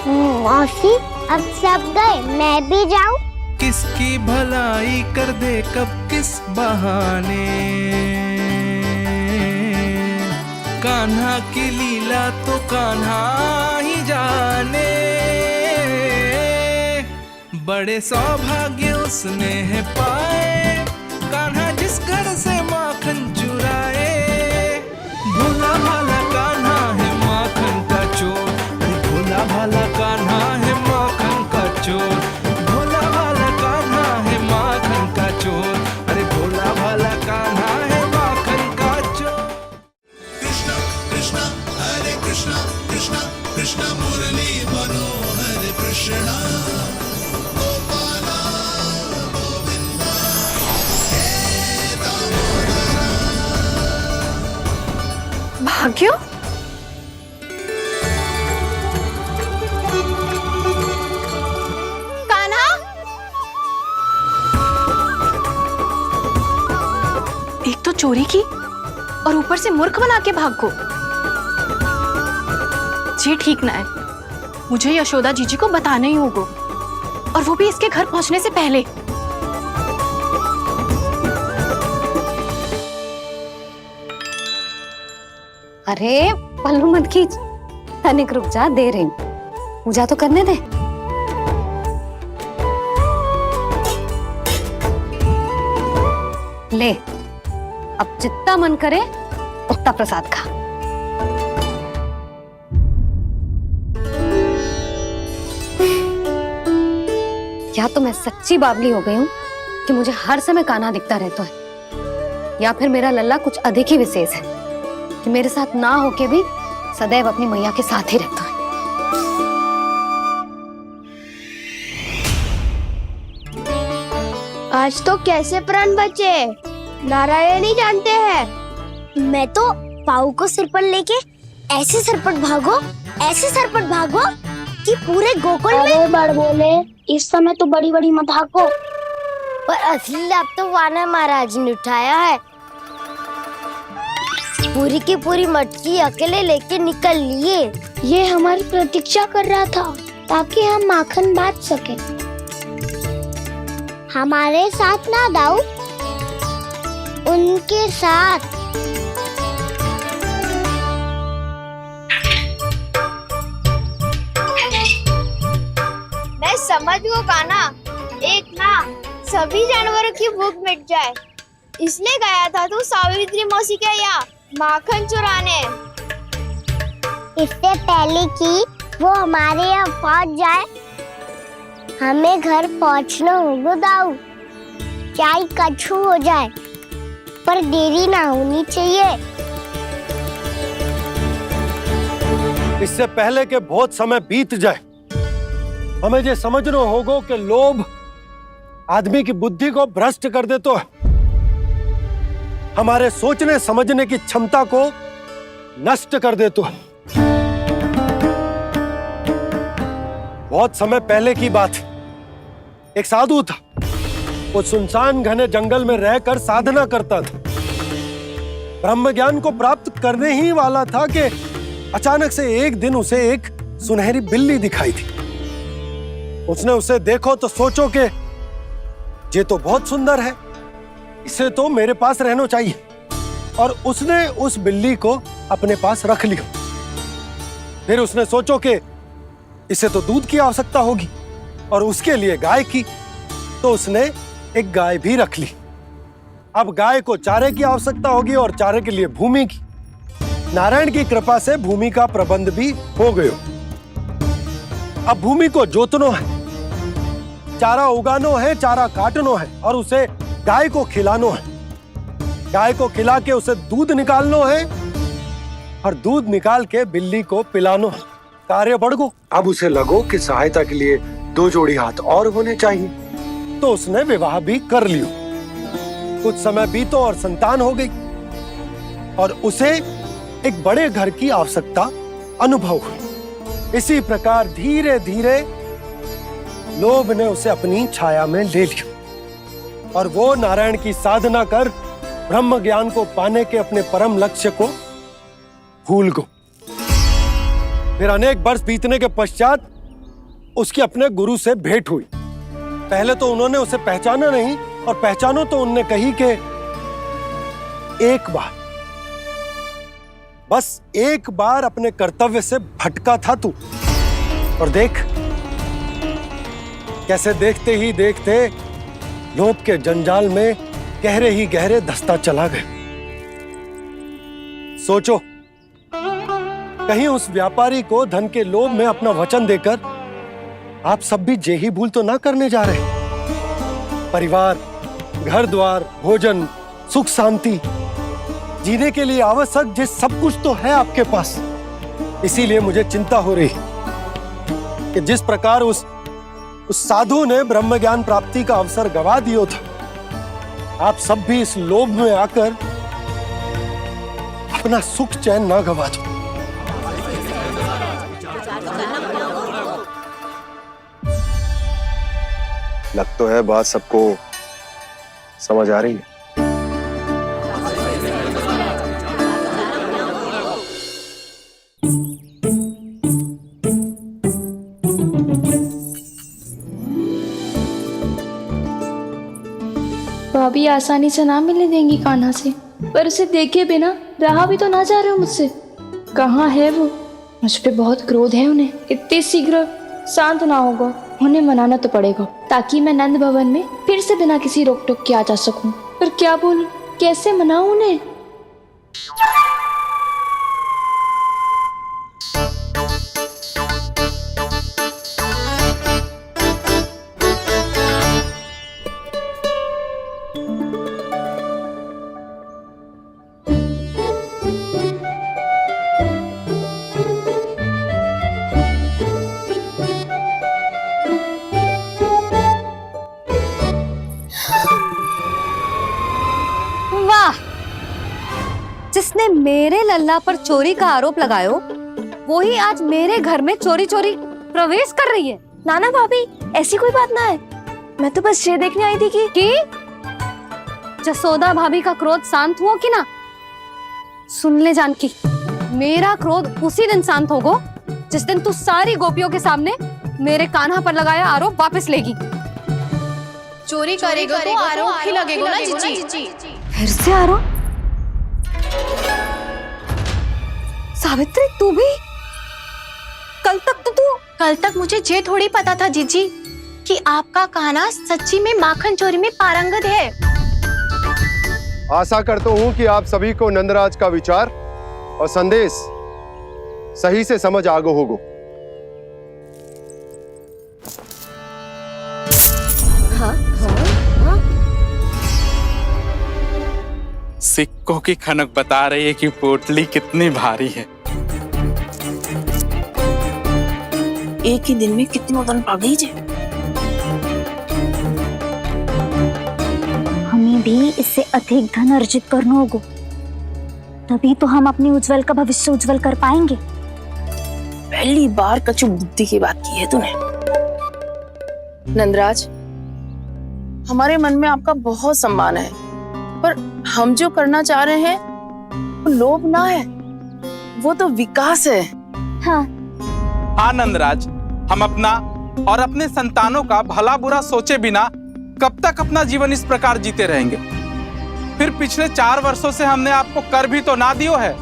मौसी अब सब गए, मैं भी जाऊं? किसकी भलाई कर दे कब किस बहाने, कान्हा की लीला तो कान्हा ही जाने। बड़े सौभाग्य उसने है पाए, कान्हा जिस घर से माखन चुराए। भोला भाला कान्हा है माखन का चोर, भोला भाला कान्हा है माखन का चोर, भोला भाला कान्हा है माखन का चोर, अरे भोला भाला कान्हा है माखन का चोर। कृष्णा कृष्णा हरे कृष्णा, कृष्णा कृष्णा मुरली मनोहर कृष्णा। भाग्य, कान्हा, एक तो चोरी की और ऊपर से मूर्ख बना के भागो। ये ठीक ना है, मुझे यशोदा जीजी को बताना ही होगा, और वो भी इसके घर पहुंचने से पहले। अरे पल्लू मत खींच, तनिक रुक जा, दे रही हूं, पूजा तो करने दे। ले, अब जितना मन करे उतना प्रसाद खा। या तो मैं सच्ची बावली हो गई हूँ कि मुझे हर समय कान्हा दिखता रहता है, या फिर मेरा लल्ला कुछ अधिक ही विशेष है कि मेरे साथ ना होके भी सदैव अपनी मैया के साथ ही रहता है। आज तो कैसे प्राण बचे, नारायण ही जानते हैं। मैं तो पाऊ को सिर पर लेके ऐसे सरपट भागो, ऐसे सरपट भागो कि पूरे गोकुल में। बड़ बोले, इस समय तो बड़ी बड़ी मत भागो। पर असली लाभ तो वानर महाराज ने उठाया है। पूरी की पूरी मटकी अकेले लेके निकल लिए। ये हमारी प्रतीक्षा कर रहा था ताकि हम माखन बांट सके। हमारे साथ ना दाऊ, उनके साथ। मैं समझ गो कान्हा, एक ना सभी जानवरों की भूख मिट जाए, इसलिए गया था तू सावित्री मौसी के यहाँ माखन चुराने। इससे पहले कि वो हमारे यहाँ पहुँच जाए, हमें घर पहुँचना होगा दाऊ। क्या ही कछु हो जाए, पर देरी ना होनी चाहिए। इससे पहले कि बहुत समय बीत जाए, हमें ये समझना होगा कि लोभ आदमी की बुद्धि को भ्रष्ट कर देता है, हमारे सोचने समझने की क्षमता को नष्ट कर देता है। बहुत समय पहले की बात, एक साधु था। वो सुनसान घने जंगल में रहकर साधना करता था। ब्रह्म ज्ञान को प्राप्त करने ही वाला था कि अचानक से एक दिन उसे एक सुनहरी बिल्ली दिखाई थी। उसने उसे देखो तो सोचो कि ये तो बहुत सुंदर है, इसे तो मेरे पास रहना चाहिए, और उसने उस बिल्ली को अपने पास रख लिया। फिर उसने सोचो कि इसे तो दूध की आवश्यकता होगी और उसके लिए गाय की, तो उसने एक गाय भी रख ली। अब गाय को चारे की आवश्यकता होगी और चारे के लिए भूमि की। नारायण की कृपा से भूमि का प्रबंध भी हो गयो। अब भूमि को जोतनो है, चारा उगानो है, चारा काटनो है और उसे गाय को खिलानो है। गाय को खिला के उसे दूध निकालनो है और दूध निकाल के बिल्ली को पिलानो है। कार्य बढ़ गो। अब उसे लगो कि सहायता के लिए 2 जोड़ी हाथ और होने चाहिए, तो उसने विवाह भी कर लियो। कुछ समय बीतो और संतान हो गई और उसे एक बड़े घर की आवश्यकता अनुभव हुई। इसी प्रकार धीरे धीरे लोभ ने उसे अपनी छाया में ले लिया और वो नारायण की साधना कर ब्रह्म ज्ञान को पाने के अपने परम लक्ष्य को भूल गो। फिर अनेक वर्ष बीतने के पश्चात उसकी अपने गुरु से भेंट हुई। पहले तो उन्होंने उसे पहचाना नहीं, और पहचानो तो उनने कही कि एक बार, बस एक बार अपने कर्तव्य से भटका था तू, और देख कैसे देखते ही देखते लोभ के जंजाल में गहरे ही गहरे धंसता चला गया। सोचो, कहीं उस व्यापारी को धन के लोभ में अपना वचन देकर आप सब भी जे ही भूल तो ना करने जा रहे। परिवार, घर द्वार, भोजन, सुख शांति, जीने के लिए आवश्यक जिस सब कुछ तो है आपके पास। इसीलिए मुझे चिंता हो रही कि जिस प्रकार उस साधु ने ब्रह्म ज्ञान प्राप्ति का अवसर गवा दिया था, आप सब भी इस लोभ में आकर अपना सुख चैन ना गवा दो। लग तो है बात सबको समझ आ रही है। भाभी आसानी से ना मिलने देंगी कान्हा से, पर उसे देखे बिना रहा भी तो ना जा रहे हो मुझसे। कहाँ है वो? मुझ पे बहुत क्रोध है उन्हें। इतने शीघ्र शांत ना होगा, उन्हें मनाना तो पड़ेगा, ताकि मैं नंद भवन में फिर से बिना किसी रोक टोक के आ जा सकूं। पर क्या बोलूं, कैसे मनाऊं उन्हें? जिसने मेरे लल्ला पर चोरी का आरोप लगायो, वो ही आज मेरे घर में चोरी चोरी प्रवेश कर रही है। नाना भाभी, ऐसी कोई बात ना है, मैं तो बस ये देखने आई थी कि जसोदा भाभी का क्रोध शांत हुआ कि ना? सुन ले जानकी, मेरा क्रोध उसी दिन शांत होगा जिस दिन तू सारी गोपियों के सामने मेरे कान्हा पर लगाया आरोप वापस लेगी। चोरी करेगा तो आरोप ही लगेगा ना जीजी। फिर से आरोप? सावित्री, तू भी? कल तक मुझे ये थोड़ी पता था जीजी कि आपका कान्हा सच्ची में माखन चोरी में पारंगत है। आशा करता हूं कि आप सभी को नंदराज का विचार और संदेश सही से समझ आगो होगो। हाँ, हाँ, हाँ। सिक्कों की खनक बता रही है कि पोटली कितनी भारी है। एक ही दिन में कितनों धन पा गई जे। हमें भी इससे अधिक धन अर्जित करना होगा, तभी तो हम अपने उज्जवल का भविष्य उज्जवल कर पाएंगे। पहली बार कछु बुद्धि की बात की है तूने। नंदराज, हमारे मन में आपका बहुत सम्मान है, पर हम जो करना चाह रहे हैं वो लोभ ना है, वो तो विकास है। हाँ नंदराज, हम अपना और अपने संतानों का भला बुरा सोचे बिना कब तक अपना जीवन इस प्रकार जीते रहेंगे? फिर पिछले 4 वर्षों से हमने आपको कर भी तो ना दियो है।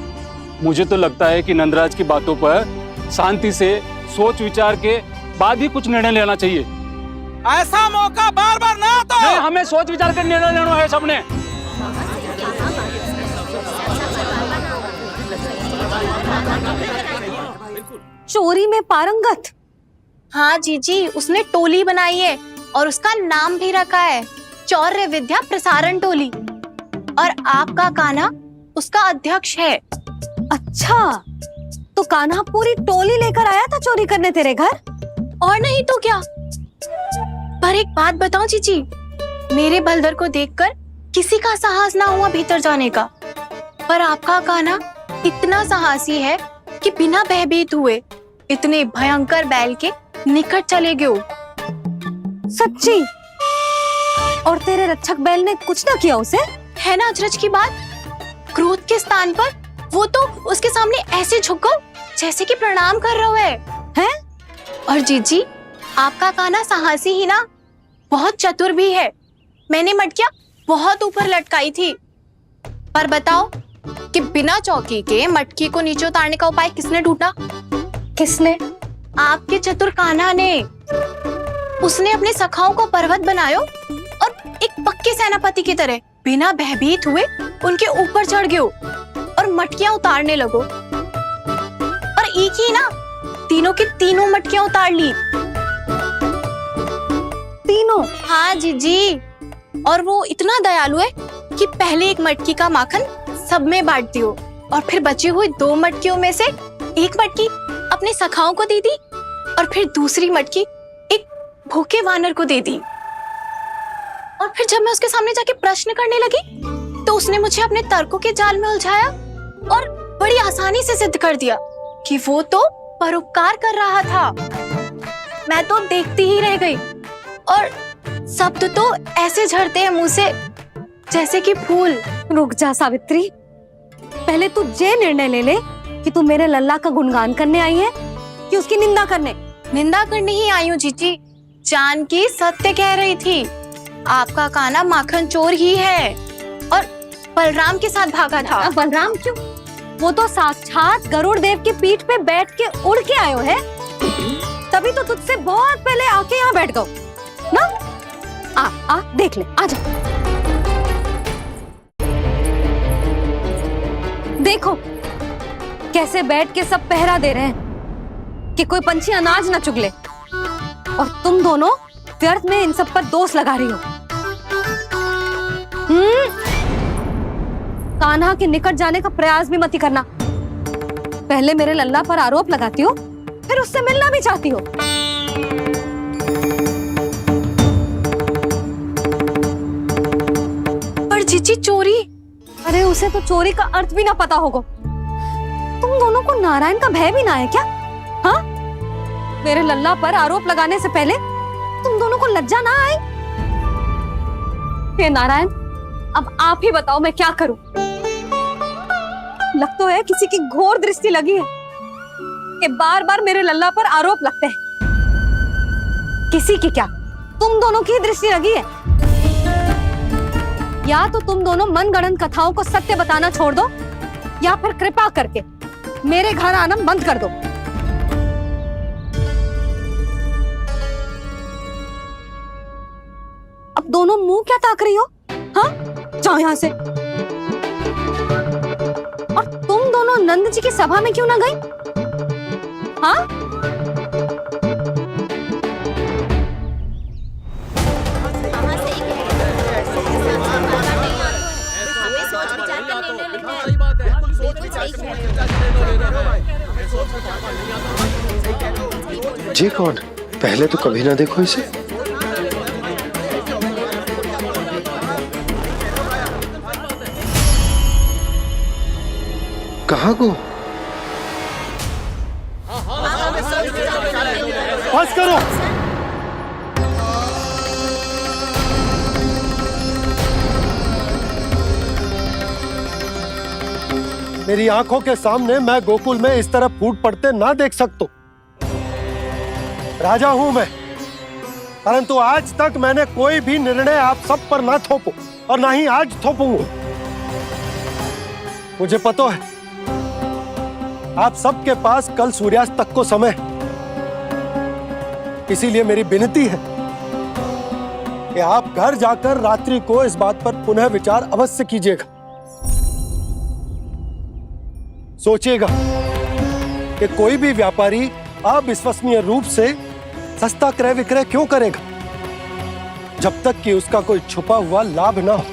मुझे तो लगता है कि नंदराज की बातों पर शांति से सोच विचार के बाद ही कुछ निर्णय लेना चाहिए। ऐसा मौका बार बार ना तो नहीं, हमें सोच विचार कर निर्णय लेना है सबने। चोरी में पारंगत? हाँ जीजी, उसने टोली बनाई है और उसका नाम भी रखा है चौर्य विद्या प्रसारण टोली, और आपका कान्हा उसका अध्यक्ष है। अच्छा, तो कान्हा पूरी टोली लेकर आया था चोरी करने तेरे घर? और नहीं तो क्या। पर एक बात बताऊं जीजी, मेरे बलदर को देखकर किसी का साहस ना हुआ भीतर जाने का, पर आपका कान्हा इतना साहसी है कि बिना भयभीत हुए इतने भयंकर बैल के निकट चले गए। सच्ची? और तेरे रक्षक बैल ने कुछ ना किया उसे? है ना अचरज की बात। क्रोध के स्थान पर वो तो उसके सामने ऐसे झुको जैसे कि प्रणाम कर रहा है? और जीजी, आपका कान्हा साहसी ही ना, बहुत चतुर भी है। मैंने मटकियां बहुत ऊपर लटकाई थी, पर बताओ कि बिना चौकी के मटकी को नीचे उतारने का उपाय किसने ढूंढा? किसने? आपके चतुर कान्हा ने। उसने अपने सखाओं को पर्वत बनायो और एक पक्के सेनापति की तरह बिना भयभीत हुए उनके ऊपर चढ़ गयो और मटकियां उतारने लगो, और एक ही ना, तीनों की तीनों मटकियां उतार ली। तीनों? हाँ जीजी, और वो इतना दयालु है कि पहले एक मटकी का माखन सब में बांट दियो, और फिर बची हुई 2 मटकियों में से एक मटकी अपने सखाओं को दे दी, और फिर दूसरी मटकी एक भूखे वानर को दे दी। और फिर जब मैं उसके सामने जाके प्रश्न करने लगी तो उसने मुझे अपने तर्कों के जाल में उलझाया और बड़ी आसानी से सिद्ध कर दिया कि वो तो परोपकार कर रहा था। मैं तो देखती ही रह गई, और शब्द तो ऐसे झड़ते हैं मुंह से जैसे कि फूल। रुक जा सावित्री, पहले तू ये निर्णय ले ले कि तू मेरे लल्ला का गुणगान करने आई है कि उसकी निंदा करने? निंदा करने ही आई हूँ जीजी। जानकी सत्य कह रही थी, आपका कान्हा माखन चोर ही है और बलराम के साथ भागा था। बलराम क्यों? वो तो साक्षात गरुड़ देव की पीठ पे बैठ के उड़ के आयो है, तभी तो तुझसे बहुत पहले आके यहाँ बैठ गओ ना। आ देख ले, आजा। देखो कैसे बैठ के सब पहरा दे रहे हैं कि कोई पंछी अनाज ना चुगले, और तुम दोनों व्यर्थ में इन सब पर दोष लगा रही हो। कान्हा के निकट जाने का प्रयास भी मत ही करना। पहले मेरे लल्ला पर आरोप लगाती हो, फिर उससे मिलना भी चाहती हो। पर जीजी, चोरी? अरे उसे तो चोरी का अर्थ भी ना पता होगा। तुम दोनों को नारायण का भय भी ना है क्या? हाँ, मेरे लल्ला पर आरोप लगाने से पहले तुम दोनों को लज्जा ना आई? हे नारायण, अब आप ही बताओ मैं क्या करूं। लग तो है किसी की घोर दृष्टि लगी है कि बार बार मेरे लल्ला पर आरोप लगते हैं। किसी की क्या, तुम दोनों की दृष्टि लगी है। या तो तुम दोनों मनगढ़ंत कथाओं को सत्य बताना छोड़ दो, या फिर कृपा करके मेरे घर आना बंद कर दो। अब दोनों मुंह क्या ताक रही हो? हाँ, जाओ यहां से। और तुम दोनों नंद जी की सभा में क्यों ना गई? हाँ, सोच विचार जी कौन? पहले तो कभी ना देखो इसे। कहाँ को? बस करो। मेरी आंखों के सामने मैं गोकुल में इस तरह फूट पड़ते ना देख सकता। राजा हूं मैं, परंतु आज तक मैंने कोई भी निर्णय आप सब पर ना थोपो और ना ही आज थोपूंगा। मुझे पता है आप सबके पास कल सूर्यास्त तक को समय, इसीलिए मेरी विनती है कि आप घर जाकर रात्रि को इस बात पर पुनः विचार अवश्य कीजिएगा। सोचिएगा कि कोई भी व्यापारी अविश्वसनीय रूप से सस्ता क्रय विक्रय क्यों करेगा जब तक कि उसका कोई छुपा हुआ लाभ ना हो।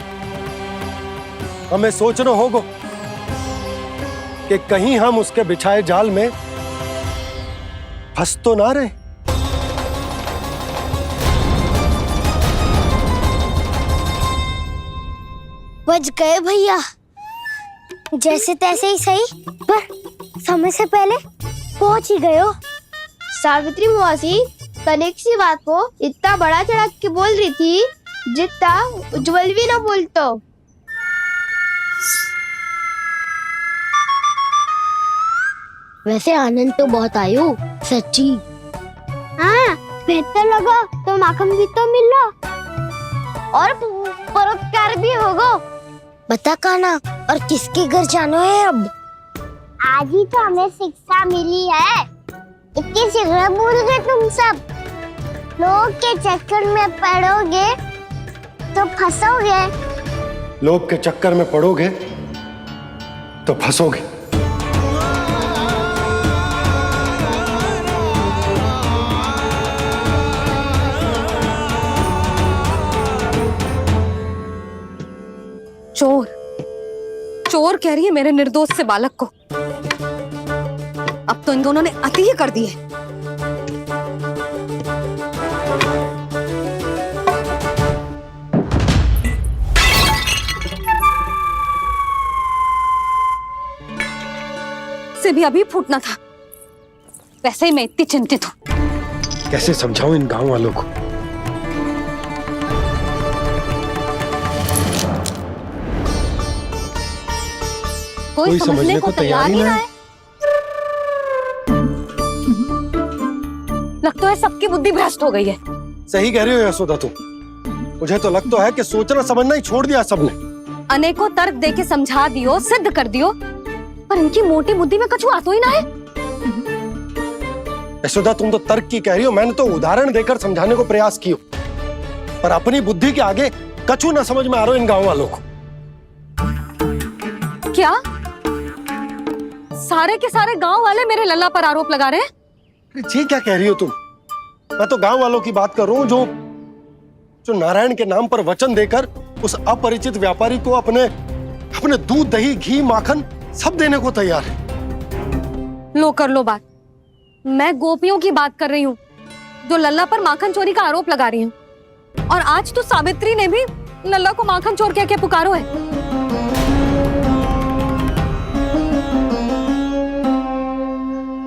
हमें सोचना होगा कि कहीं हम उसके बिछाए जाल में फंस तो ना रहे। बच गए भैया, जैसे तैसे ही सही, पर समय से पहले पहुंच ही गए हो। सावित्री मौसी कनेक सी बात को इतना बड़ा चढ़ा के बोल रही थी जितना उज्जवल भी ना बोलतो। वैसे आनंद तो बहुत आयो, सच्ची। हाँ, बेहतर लगा तो माखन भी तो मिल रहा और परोपकार भी होगा। बता काना, और किसके घर जाना है अब? आज ही तो हमें शिक्षा मिली है, इतनी शीघ्र भूल गए तुम सब। लोग के चक्कर में पड़ोगे तो फंसोगे। लोग के चक्कर में पड़ोगे तो फंसोगे। चोर चोर कह रही है मेरे निर्दोष से बालक को। अब तो इन दोनों ने अति ही कर दी है। से भी अभी फूटना था। वैसे ही मैं इतनी चिंतित हूं। कैसे समझाऊं इन गांव वालों को? कोई समझने को तैयार ही ना है। लगता है सबकी बुद्धि भ्रष्ट हो गई है। सही कह रही हो यशोदा तुम। मुझे तो लगता है कि सोचना समझना ही छोड़ दिया सबने। अनेकों तर्क देके समझा दियो, सिद्ध कर दियो, पर इनकी मोटी बुद्धि में कछु आतो ही ना है। यशोदा तुम तो तर्क की कह रही हो, मैंने तो उदाहरण देकर समझाने को प्रयास किया, पर अपनी बुद्धि के आगे कछु ना समझ में आ रहा इन गांव वालों को। क्या सारे के सारे गांव वाले मेरे लल्ला पर आरोप लगा रहे हैं? जी क्या कह रही हो तुम? मैं तो गांव वालों की बात कर रहा हूं जो नारायण के नाम पर वचन देकर उस अपरिचित व्यापारी को अपने दूध दही घी माखन सब देने को तैयार है। लो कर लो बात। मैं गोपियों की बात कर रही हूँ जो लल्ला पर माखन चोरी का आरोप लगा रही हूँ। और आज तो सावित्री ने भी लल्ला को माखन चोर कह के पुकारो है।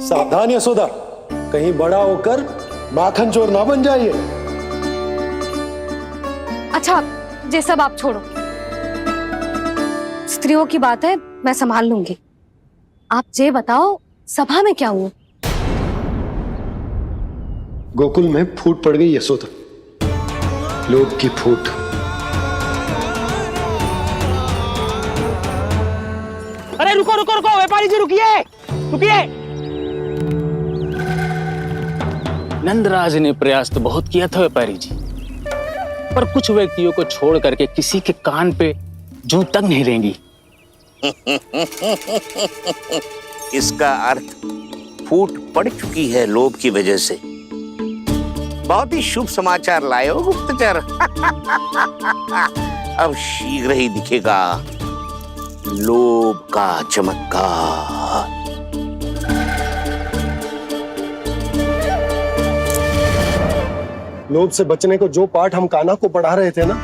सावधान यशोदा, कहीं बड़ा होकर माखन चोर ना बन जाइए। अच्छा, ये सब आप छोड़ो। स्त्रियों की बात है, मैं संभाल लूंगी। आप ये बताओ सभा में क्या हुआ? गोकुल में फूट पड़ गई यशोदा, लोभ की फूट। अरे रुको रुको रुको, व्यापारी जी रुकिए रुकिए। नंदराज ने प्रयास तो बहुत किया था व्यापारी जी, पर कुछ व्यक्तियों को छोड़ करके किसी के कान पे जूं तक नहीं रेंगी। इसका अर्थ फूट पड़ चुकी है लोभ की वजह से। बहुत ही शुभ समाचार लाए हो गुप्तचर। अब शीघ्र ही दिखेगा लोभ का चमत्कार। लोभ से बचने को जो पाठ हम कान्हा को पढ़ा रहे थे ना,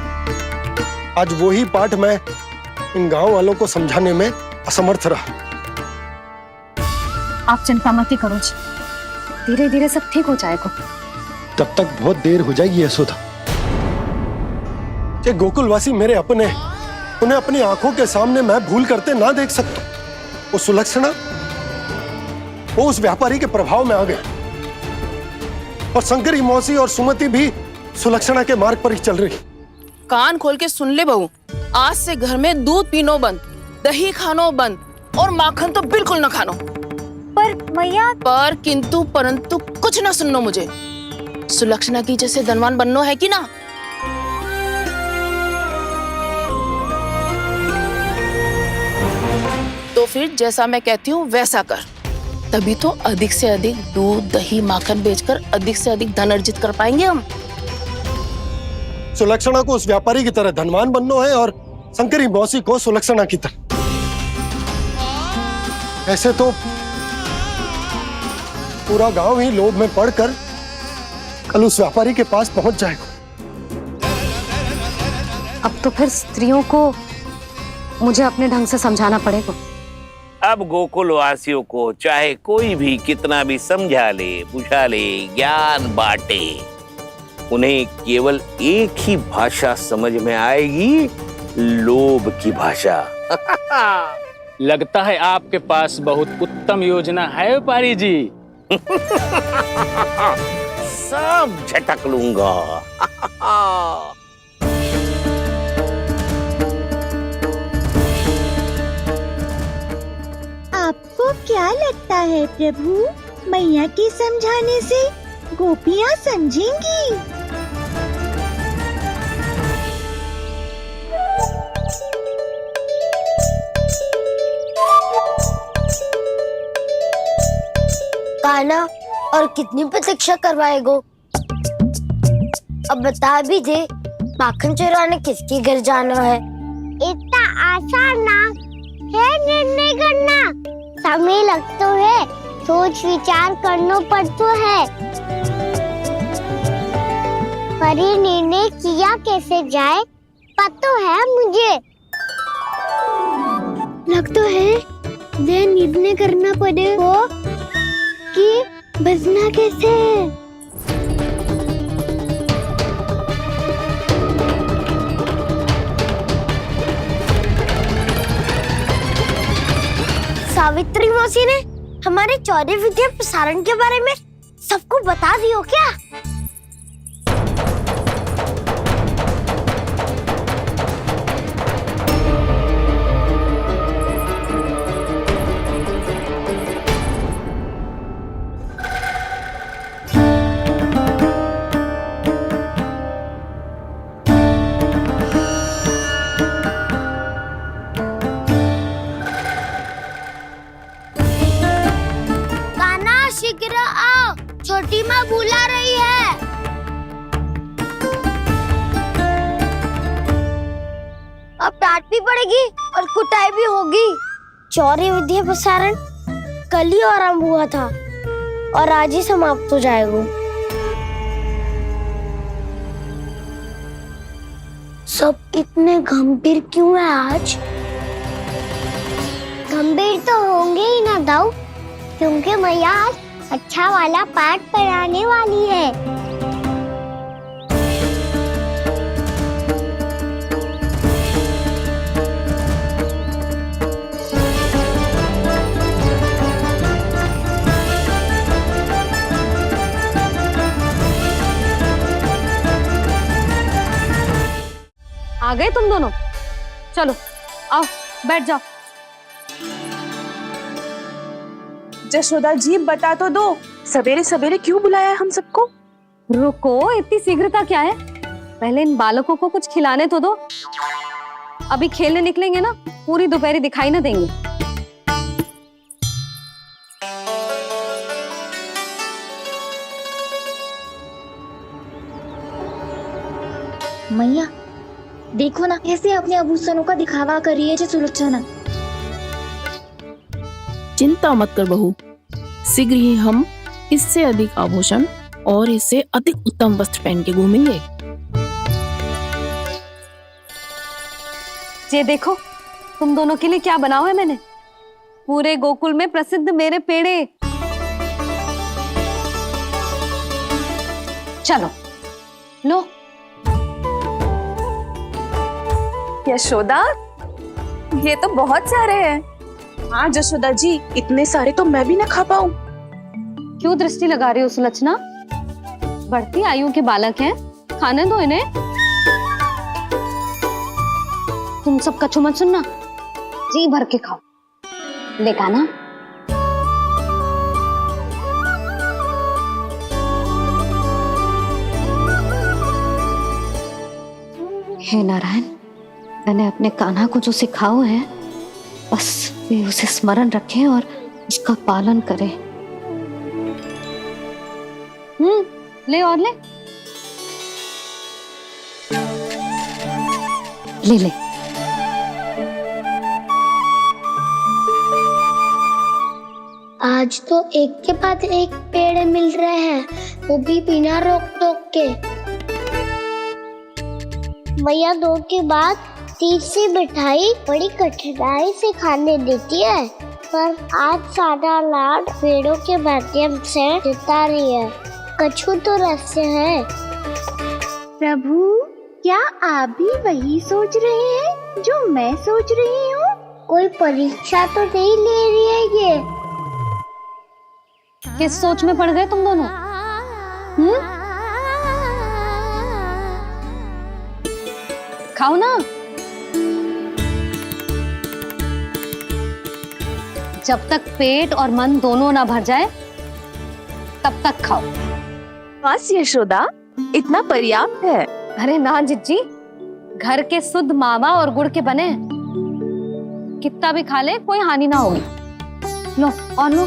आज वही पाठ मैं इन गांव वालों को समझाने में असमर्थ रहा। आप चिंता मत करो जी, धीरे धीरे सब ठीक हो जाएगा। तब तक बहुत देर हो जाएगी यशोदा। ये गोकुलवासी मेरे अपने, उन्हें अपनी आंखों के सामने मैं भूल करते ना देख सकता। वो सुलक्षणा, वो उस व्यापारी के प्रभाव में आ गए, और शंकरी मौसी और सुमति भी सुलक्षणा के मार्ग पर ही चल रही। कान खोल के सुन ले बहू, आज से घर में दूध पीनो बंद, दही खानो बंद, और माखन तो बिल्कुल न खानो। पर मैया, पर किंतु परंतु कुछ ना सुननो मुझे। सुलक्षणा की जैसे धनवान बननो है कि ना? तो फिर जैसा मैं कहती हूँ वैसा कर, तभी तो अधिक से अधिक दूध दही माखन बेचकर अधिक से अधिक धन अर्जित कर पाएंगे हम। सुलक्षणा को उस व्यापारी की तरह धनवान बनना है और शंकरी मौसी को सुलक्षणा की तरह। ऐसे तो पूरा गांव ही लोभ में पड़कर कल उस व्यापारी के पास पहुंच जाएगा। अब तो फिर स्त्रियों को मुझे अपने ढंग से समझाना पड़ेगा। अब गोकुल वासियों को चाहे कोई भी कितना भी समझा ले, बुझा ले, ज्ञान बांटे, उन्हें केवल एक ही भाषा समझ में आएगी, लोभ की भाषा। लगता है आपके पास बहुत उत्तम योजना है व्यापारी जी। सब झटक लूंगा। आपको क्या लगता है प्रभु, मैया के समझाने से गोपियाँ समझेंगी? कान्हा, और कितनी प्रतीक्षा करवाएगो? अब बता भी दे, माखन चुराने किसके घर जाना है? इतना आसान ना है निर्णय करना, समय लगता है, सोच विचार करना पड़ता है। पर ये निर्णय किया कैसे जाए पता है मुझे। लगता है वे निर्णय करना पड़ेगा कि बचना कैसे है। सावित्री मौसी ने हमारे चौरे विद्या प्रसारण के बारे में सबको बता दियो क्या? शीघ्र आओ, छोटी माँ बुला रही है। अब डांट भी पड़ेगी और कुटाई भी होगी। चौरी विद्या प्रसारण कल ही आरंभ हुआ था और आज ही समाप्त हो जाएगा। सब इतने गंभीर क्यों है आज? गंभीर तो होंगे ही ना दाऊ, क्योंकि मैया आज अच्छा वाला पाठ पढ़ाने वाली है। आ गए तुम दोनों? चलो आओ बैठ जाओ। जशोदा जी बता तो दो, सवेरे सवेरे क्यों बुलाया है हम सबको? रुको, इतनी शीघ्रता क्या है? पहले इन बालकों को कुछ खिलाने तो दो। अभी खेलने निकलेंगे ना, पूरी दोपहर दिखाई ना देंगे। मैया देखो ना, कैसे अपने आभूषणों का दिखावा कर रही है जो सुलक्षणा। चिंता मत कर बहू, शीघ्र ही हम इससे अधिक आभूषण और इससे अधिक उत्तम वस्त्र पहन के घूमेंगे। ये देखो तुम दोनों के लिए क्या बनाओ है मैंने। पूरे गोकुल में प्रसिद्ध मेरे पेड़े। चलो लो। यशोदा, ये तो बहुत सारे हैं। हाँ यशोदा जी, इतने सारे तो मैं भी ना खा पाऊं। क्यों दृष्टि लगा रही हो सुलक्षणा? बढ़ती आयु के बालक हैं, खाने दो इन्हें। तुम सब कछु मत सुनना, जी भर के खाओ। देखा ना? हे नारायण, मैंने अपने कान्हा को जो सिखाओ है बस वे उसे स्मरण रखें और उसका पालन करें। ले और ले ले ले। आज तो एक के बाद एक पेड़ मिल रहे हैं, वो भी बिना रोक टोक के। मैया 2 के बाद तीसरी मिठाई बड़ी कठिनाई से खाने देती है, पर आज सादा लाड पेड़ों के माध्यम से जिता रही है। कछु तो रहस्य है। प्रभु, क्या आप भी वही सोच रहे हैं जो मैं सोच रही हूँ? कोई परीक्षा तो नहीं ले रही है ये? किस सोच में पड़ गए तुम दोनों? खाओ ना। जब तक पेट और मन दोनों ना भर जाए तब तक खाओ। बस यशोदा, इतना पर्याप्त है। अरे ना जिज्जी, घर के शुद्ध मावा और गुड़ के बने, कितना भी खा ले कोई हानि ना होगी। लो और लो।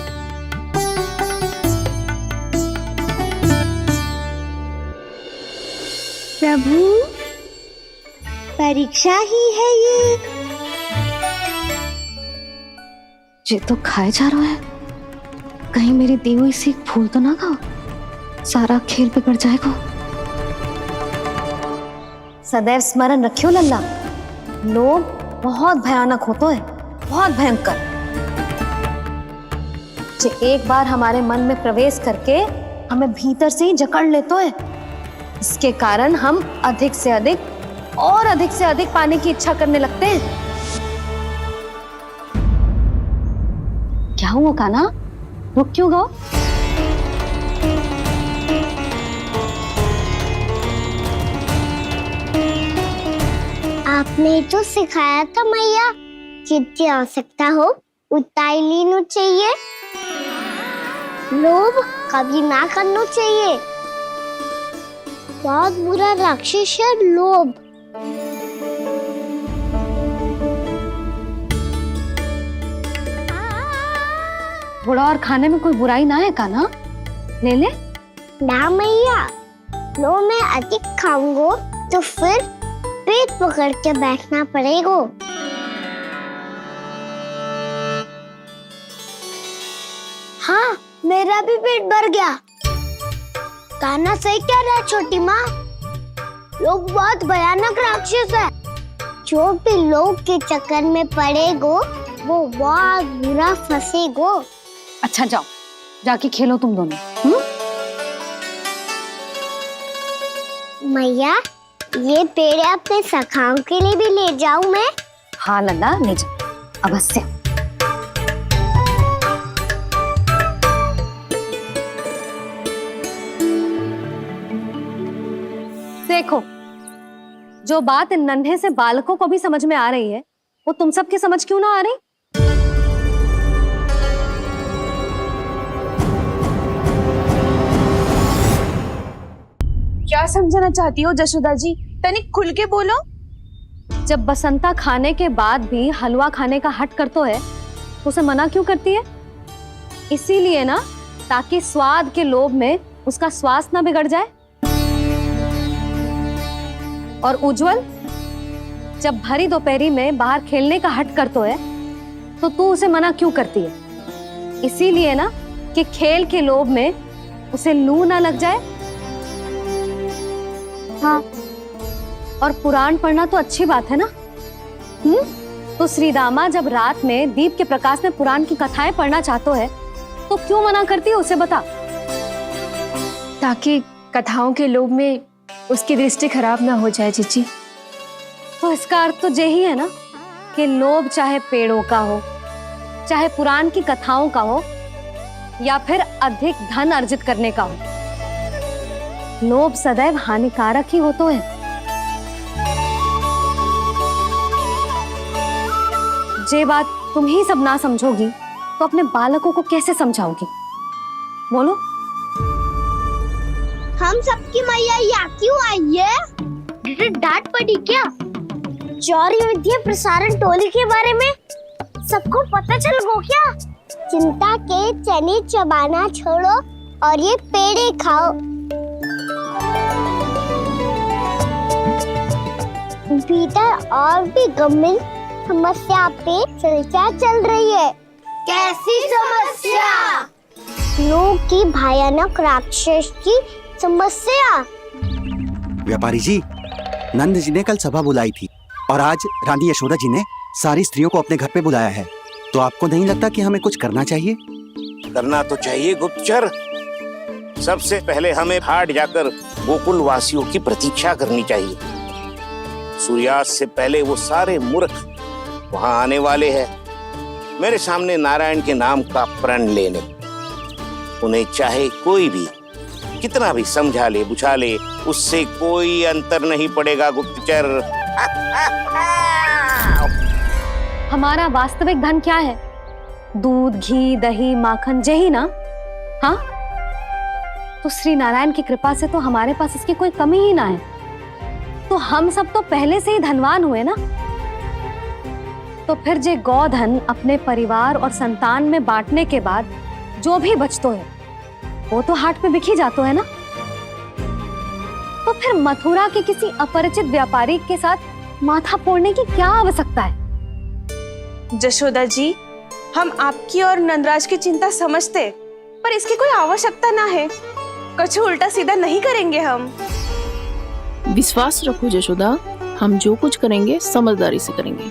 प्रभु, परीक्षा ही है ये तो खाए जा रहा है। कहीं मेरी दी हुई सीख फूल तो ना खाओ, सारा खेल बिगड़ जाएगा। सदैव स्मरण रखियो लल्ला, लोभ बहुत भयानक होता है, बहुत भयंकर। जे एक बार हमारे मन में प्रवेश करके हमें भीतर से ही जकड़ लेता है। इसके कारण हम अधिक से अधिक और अधिक से अधिक पाने की इच्छा करने लगते हैं। क्या हुआ कान्हा, रुक क्यों गए? आपने तो सिखाया था मैया, जितनी आवश्यकता हो उतना ही लेना चाहिए, लोभ कभी ना करना चाहिए। बहुत बुरा राक्षस है लोभ। बुरा और खाने में कोई बुराई ना है कान्हा, ले ले। ना मैया, लो मैं अधिक खाऊंगा तो फिर पेट पकड़ के बैठना पड़ेगा। हाँ, मेरा भी पेट भर गया। कान्हा सही कह रहा है छोटी माँ, लोग बहुत भयानक राक्षस है। जो भी लोग के चक्कर में पड़ेगो वो बहुत बुरा फंसेगो। अच्छा जाओ, जाके खेलो तुम दोनों। मैया, ये पेड़ अपने सखाओं के लिए भी ले जाऊं मैं? हाँ लल्ला, ले जाओ अवश्य। देखो, जो बात इन नन्हे से बालकों को भी समझ में आ रही है, वो तुम सबकी समझ क्यों ना आ रही? क्या समझाना चाहती हो यशोदा जी? तनिक खुल के बोलो। जब बसंता खाने के बाद भी हलवा खाने का हट करतो है तो उसे मना क्यों करती है? इसीलिए ना, ताकि स्वाद के लोभ में उसका स्वास्थ्य ना बिगड़ जाए। और उज्जवल, जब भरी दोपहरी में बाहर खेलने का हट करतो है तो तू उसे मना क्यों करती है? इसीलिए ना कि खेल के लोभ में उसे लू ना लग जाए। हाँ, और पुराण पढ़ना तो अच्छी बात है ना। तो श्रीदामा जब रात में दीप के प्रकाश में पुराण की कथाएं पढ़ना चाहते है तो क्यों मना करती है, उसे बता। ताकि कथाओं के लोभ में उसकी दृष्टि खराब ना हो जाए जीजी। तो इसका अर्थ तो यही है ना कि लोभ चाहे पेड़ों का हो, चाहे पुराण की कथाओं का हो, या फिर अधिक धन अर्जित करने का हो, लोभ सदैव हानिकारक ही होता है। जे बात तुम ही सब ना समझोगी तो अपने बालकों को कैसे समझाओगी? बोलो। हम सबकी मैया यहाँ क्यों आई है? डांट पड़ी क्या? चौरी विद्या प्रसारण टोली के बारे में सबको पता चल गो क्या? चिंता के चने चबाना छोड़ो और ये पेड़े खाओ। भीतर और भी गंभीर समस्या पे चर्चा चल रही है। कैसी समस्या? लोग की भयानक राक्षस की समस्या। व्यापारी जी, नंद जी ने कल सभा बुलाई थी और आज रानी यशोदा जी ने सारी स्त्रियों को अपने घर पे बुलाया है। तो आपको नहीं लगता कि हमें कुछ करना चाहिए? करना तो चाहिए गुप्तचर। सबसे पहले हमें हाट जाकर गोकुल वासियों की प्रतीक्षा करनी चाहिए। सूर्यास्त से पहले वो सारे मूर्ख वहां आने वाले हैं, मेरे सामने नारायण के नाम का प्रण लेने। उन्हें चाहे कोई भी कितना भी समझा ले बुझा ले, उससे कोई अंतर नहीं पड़ेगा गुप्तचर। हमारा वास्तविक धन क्या है? दूध, घी, दही, माखन, यही ना? हाँ, तो श्री नारायण की कृपा से तो हमारे पास इसकी कोई कमी ही ना है। तो हम सब तो पहले से ही धनवान हुए ना। तो फिर जे गौधन अपने परिवार और संतान में बांटने के बाद जो भी बचतो है वो तो हाट में बिखी जातो है ना। तो फिर मथुरा के किसी अपरिचित व्यापारी के साथ माथा फोड़ने की क्या आवश्यकता है? जशोदा जी, हम आपकी और नंदराज की चिंता समझते, पर इसकी कोई आवश्यकता ना है। कुछ उल्टा सीधा नहीं करेंगे हम। विश्वास रखो जशोदा, हम जो कुछ करेंगे समझदारी से करेंगे।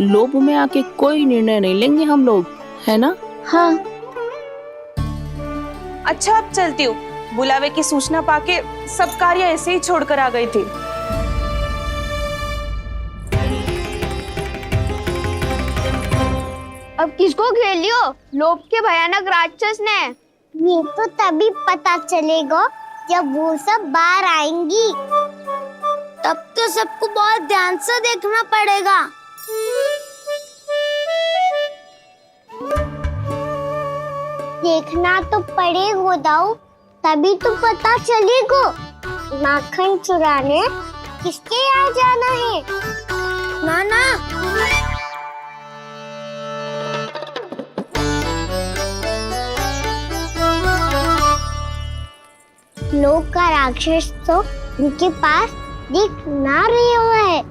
लोभ में आके कोई निर्णय नहीं लेंगे हम लोग, है ना? हाँ। अच्छा, अब चलती हूँ। बुलावे की सूचना पाके सब कार्य ऐसे ही छोड़कर आ गई थी। अब किसको घेर लियो? लोभ के भयानक राक्षस ने। ये तो तभी पता चलेगा जब वो सब बाहर आएंगी। तब तो सबको बहुत ध्यान से देखना पड़ेगा। देखना तो पड़ेगा दाऊ, तभी तो पता चलेगा माखन चुराने किसके यहाँ जाना है। नाना, लोग का राक्षस तो उनके पास दिख ना रहे हुआ है।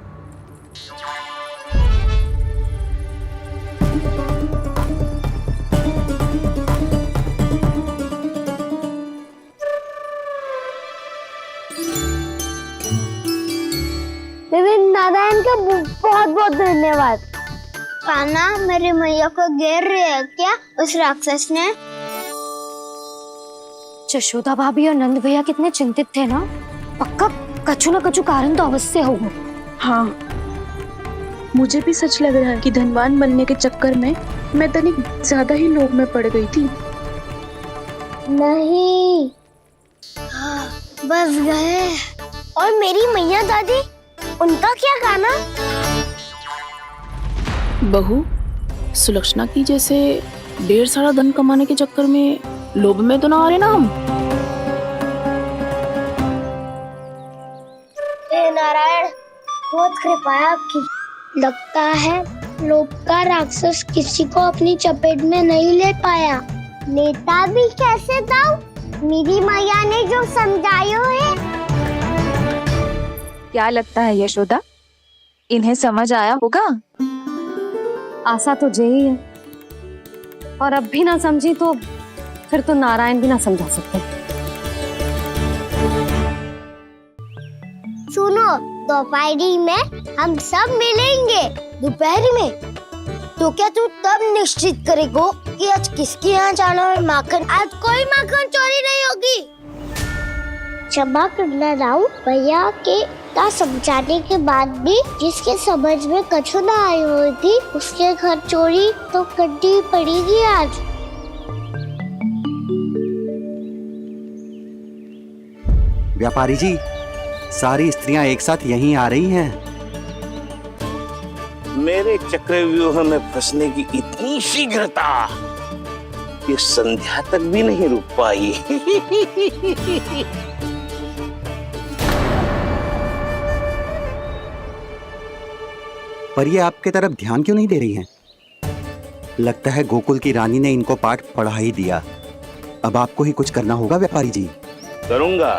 नारायण का बहुत बहुत धन्यवाद। कान्हा, मेरे मैया को घेर रहे है क्या उस राक्षस ने? यशोदा भाभी और नंद भैया कितने चिंतित थे ना। पक्का कछु ना कछु कारण तो अवश्य होगा। हाँ, मुझे भी सच लग रहा है कि धनवान बनने के चक्कर में मैं तनिक ज्यादा ही लोभ में पड़ गई थी। नहीं, बस गए। और मेरी मैया दादी, उनका क्या गाना? बहू, सुलक्षणा की जैसे ढेर सारा धन कमाने के चक्कर में लोभ में तो ना आ रहे ना हम। हे नारायण, बहुत कृपा है आपकी। लगता है लोभ का राक्षस किसी को अपनी चपेट में नहीं ले पाया। लेता भी कैसे दाऊ? मेरी मैया ने जो समझायो है। क्या लगता है यशोदा, इन्हें समझ आया होगा? आशा तो यही है, और अब भी ना समझी तो फिर तो नारायण भी ना समझा सकते। दोपहरी में हम सब मिलेंगे। दोपहर में? तो क्या तू तब निश्चित करेगा कि आज किसके यहाँ जाना है माखन? आज कोई माखन चोरी नहीं होगी। क्षमा करना राव, भैया के का समझाने के बाद भी जिसके समझ में कछु ना आई हुई थी उसके घर चोरी तो करनी पड़ेगी आज। व्यापारी जी, सारी स्त्रियां एक साथ यहीं आ रही हैं। मेरे चक्रव्यूह में फंसने की इतनी शीघ्रता कि संध्या तक भी नहीं रुक पाई। पर ये आपके तरफ ध्यान क्यों नहीं दे रही हैं? लगता है गोकुल की रानी ने इनको पाठ पढ़ा ही दिया। अब आपको ही कुछ करना होगा व्यापारी जी। करूंगा,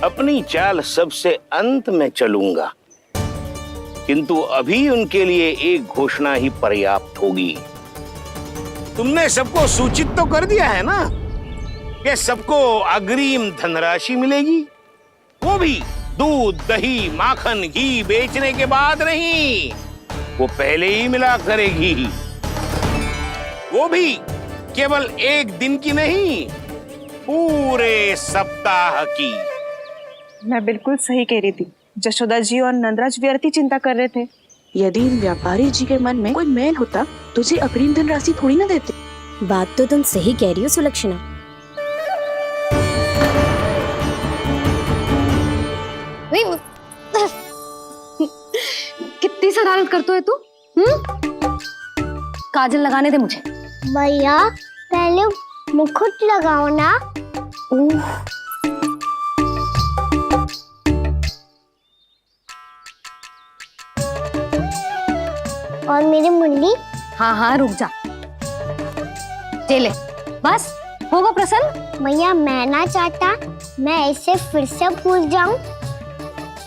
अपनी चाल सबसे अंत में चलूंगा, किंतु अभी उनके लिए एक घोषणा ही पर्याप्त होगी। तुमने सबको सूचित तो कर दिया है ना कि सबको अग्रिम धनराशि मिलेगी, वो भी दूध, दही, माखन, घी बेचने के बाद नहीं, वो पहले ही मिला करेगी। वो भी केवल एक दिन की नहीं, पूरे सप्ताह की। मैं बिल्कुल सही कह रही थी। जशोदा जी और नंदराज व्यर्थ ही चिंता कर रहे थे। यदि इन व्यापारी जी के मन में कोई मैल होता तुझे अग्रिम धनराशि थोड़ी ना देते। बात तो तुम सही कह रही हो सुलक्षणा। कितनी शरारत करते हो तू? काजल लगाने दे मुझे। भैया पहले मुकुट लगाओ ना। और मेरी मुरली? हाँ हाँ रुक जा। ले बस होगा प्रसन्न। भैया मैं ना चाहता मैं ऐसे फिर से भूल जाऊं,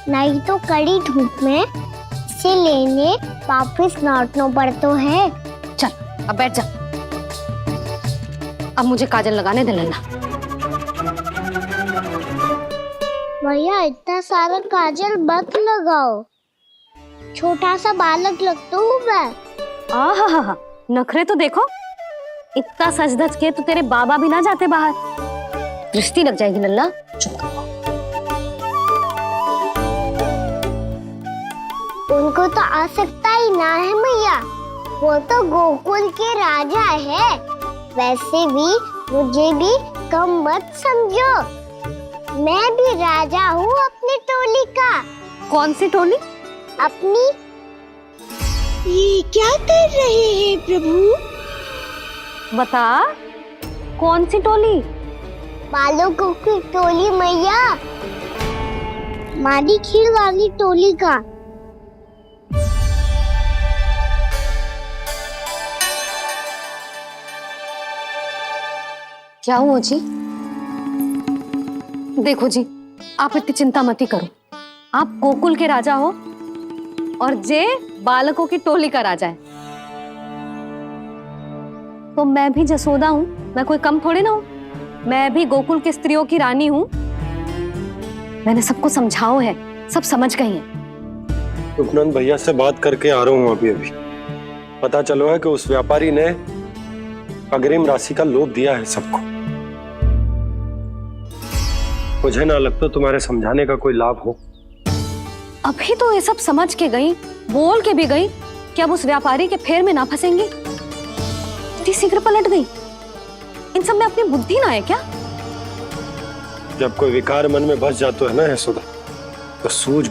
नहीं तो कड़ी धूप में इसे लेने वापस लौटना पड़ता है। चल अब बैठ जा। अब मुझे काजल लगाने दे लेना। भैया इतना सारा काजल मत लगाओ, छोटा सा बालक लगता हूँ मैं। आहा, नखरे तो देखो। इतना सज धज के तो तेरे बाबा भी ना जाते बाहर, दृष्टि लग जाएगी लल्ला। उनको तो आ सकता ही ना है भैया, वो तो गोकुल के राजा है। वैसे भी मुझे भी कम मत समझो, मैं भी राजा हूँ अपनी टोली का। कौन सी टोली? अपनी। ये क्या कर रहे हैं प्रभु? बता, कौन सी टोली? बालकों की टोली मैया, मारी खीर वाली टोली का। क्या हुआ जी? देखो जी, आप इतनी चिंता मत करो। आप गोकुल के राजा हो और जे बालकों की टोली का राजा है, तो मैं भी जसोदा हूँ। मैं कोई कम थोड़ी ना हूँ, मैं भी गोकुल की स्त्रियों की रानी हूँ। मैंने सबको समझाओ है, सब समझ गई हैं। उपनंद भैया से बात करके आ रहा हूँ अभी। पता चलो है कि उस व्यापारी ने अग्रिम राशि का लोभ दिया है सबको। मुझे ना लगता तुम्हारे समझाने का कोई लाभ हो। अभी तो ये सब समझ के गई, बोल के भी गई कि अब उस व्यापारी के फेर में ना फंसेंगी। इतनी शीघ्र पलट गई। इन सब में अपनी बुद्धि ना है क्या? जब कोई विकार मन में बस जाता है ना यशोदा, तो सूझ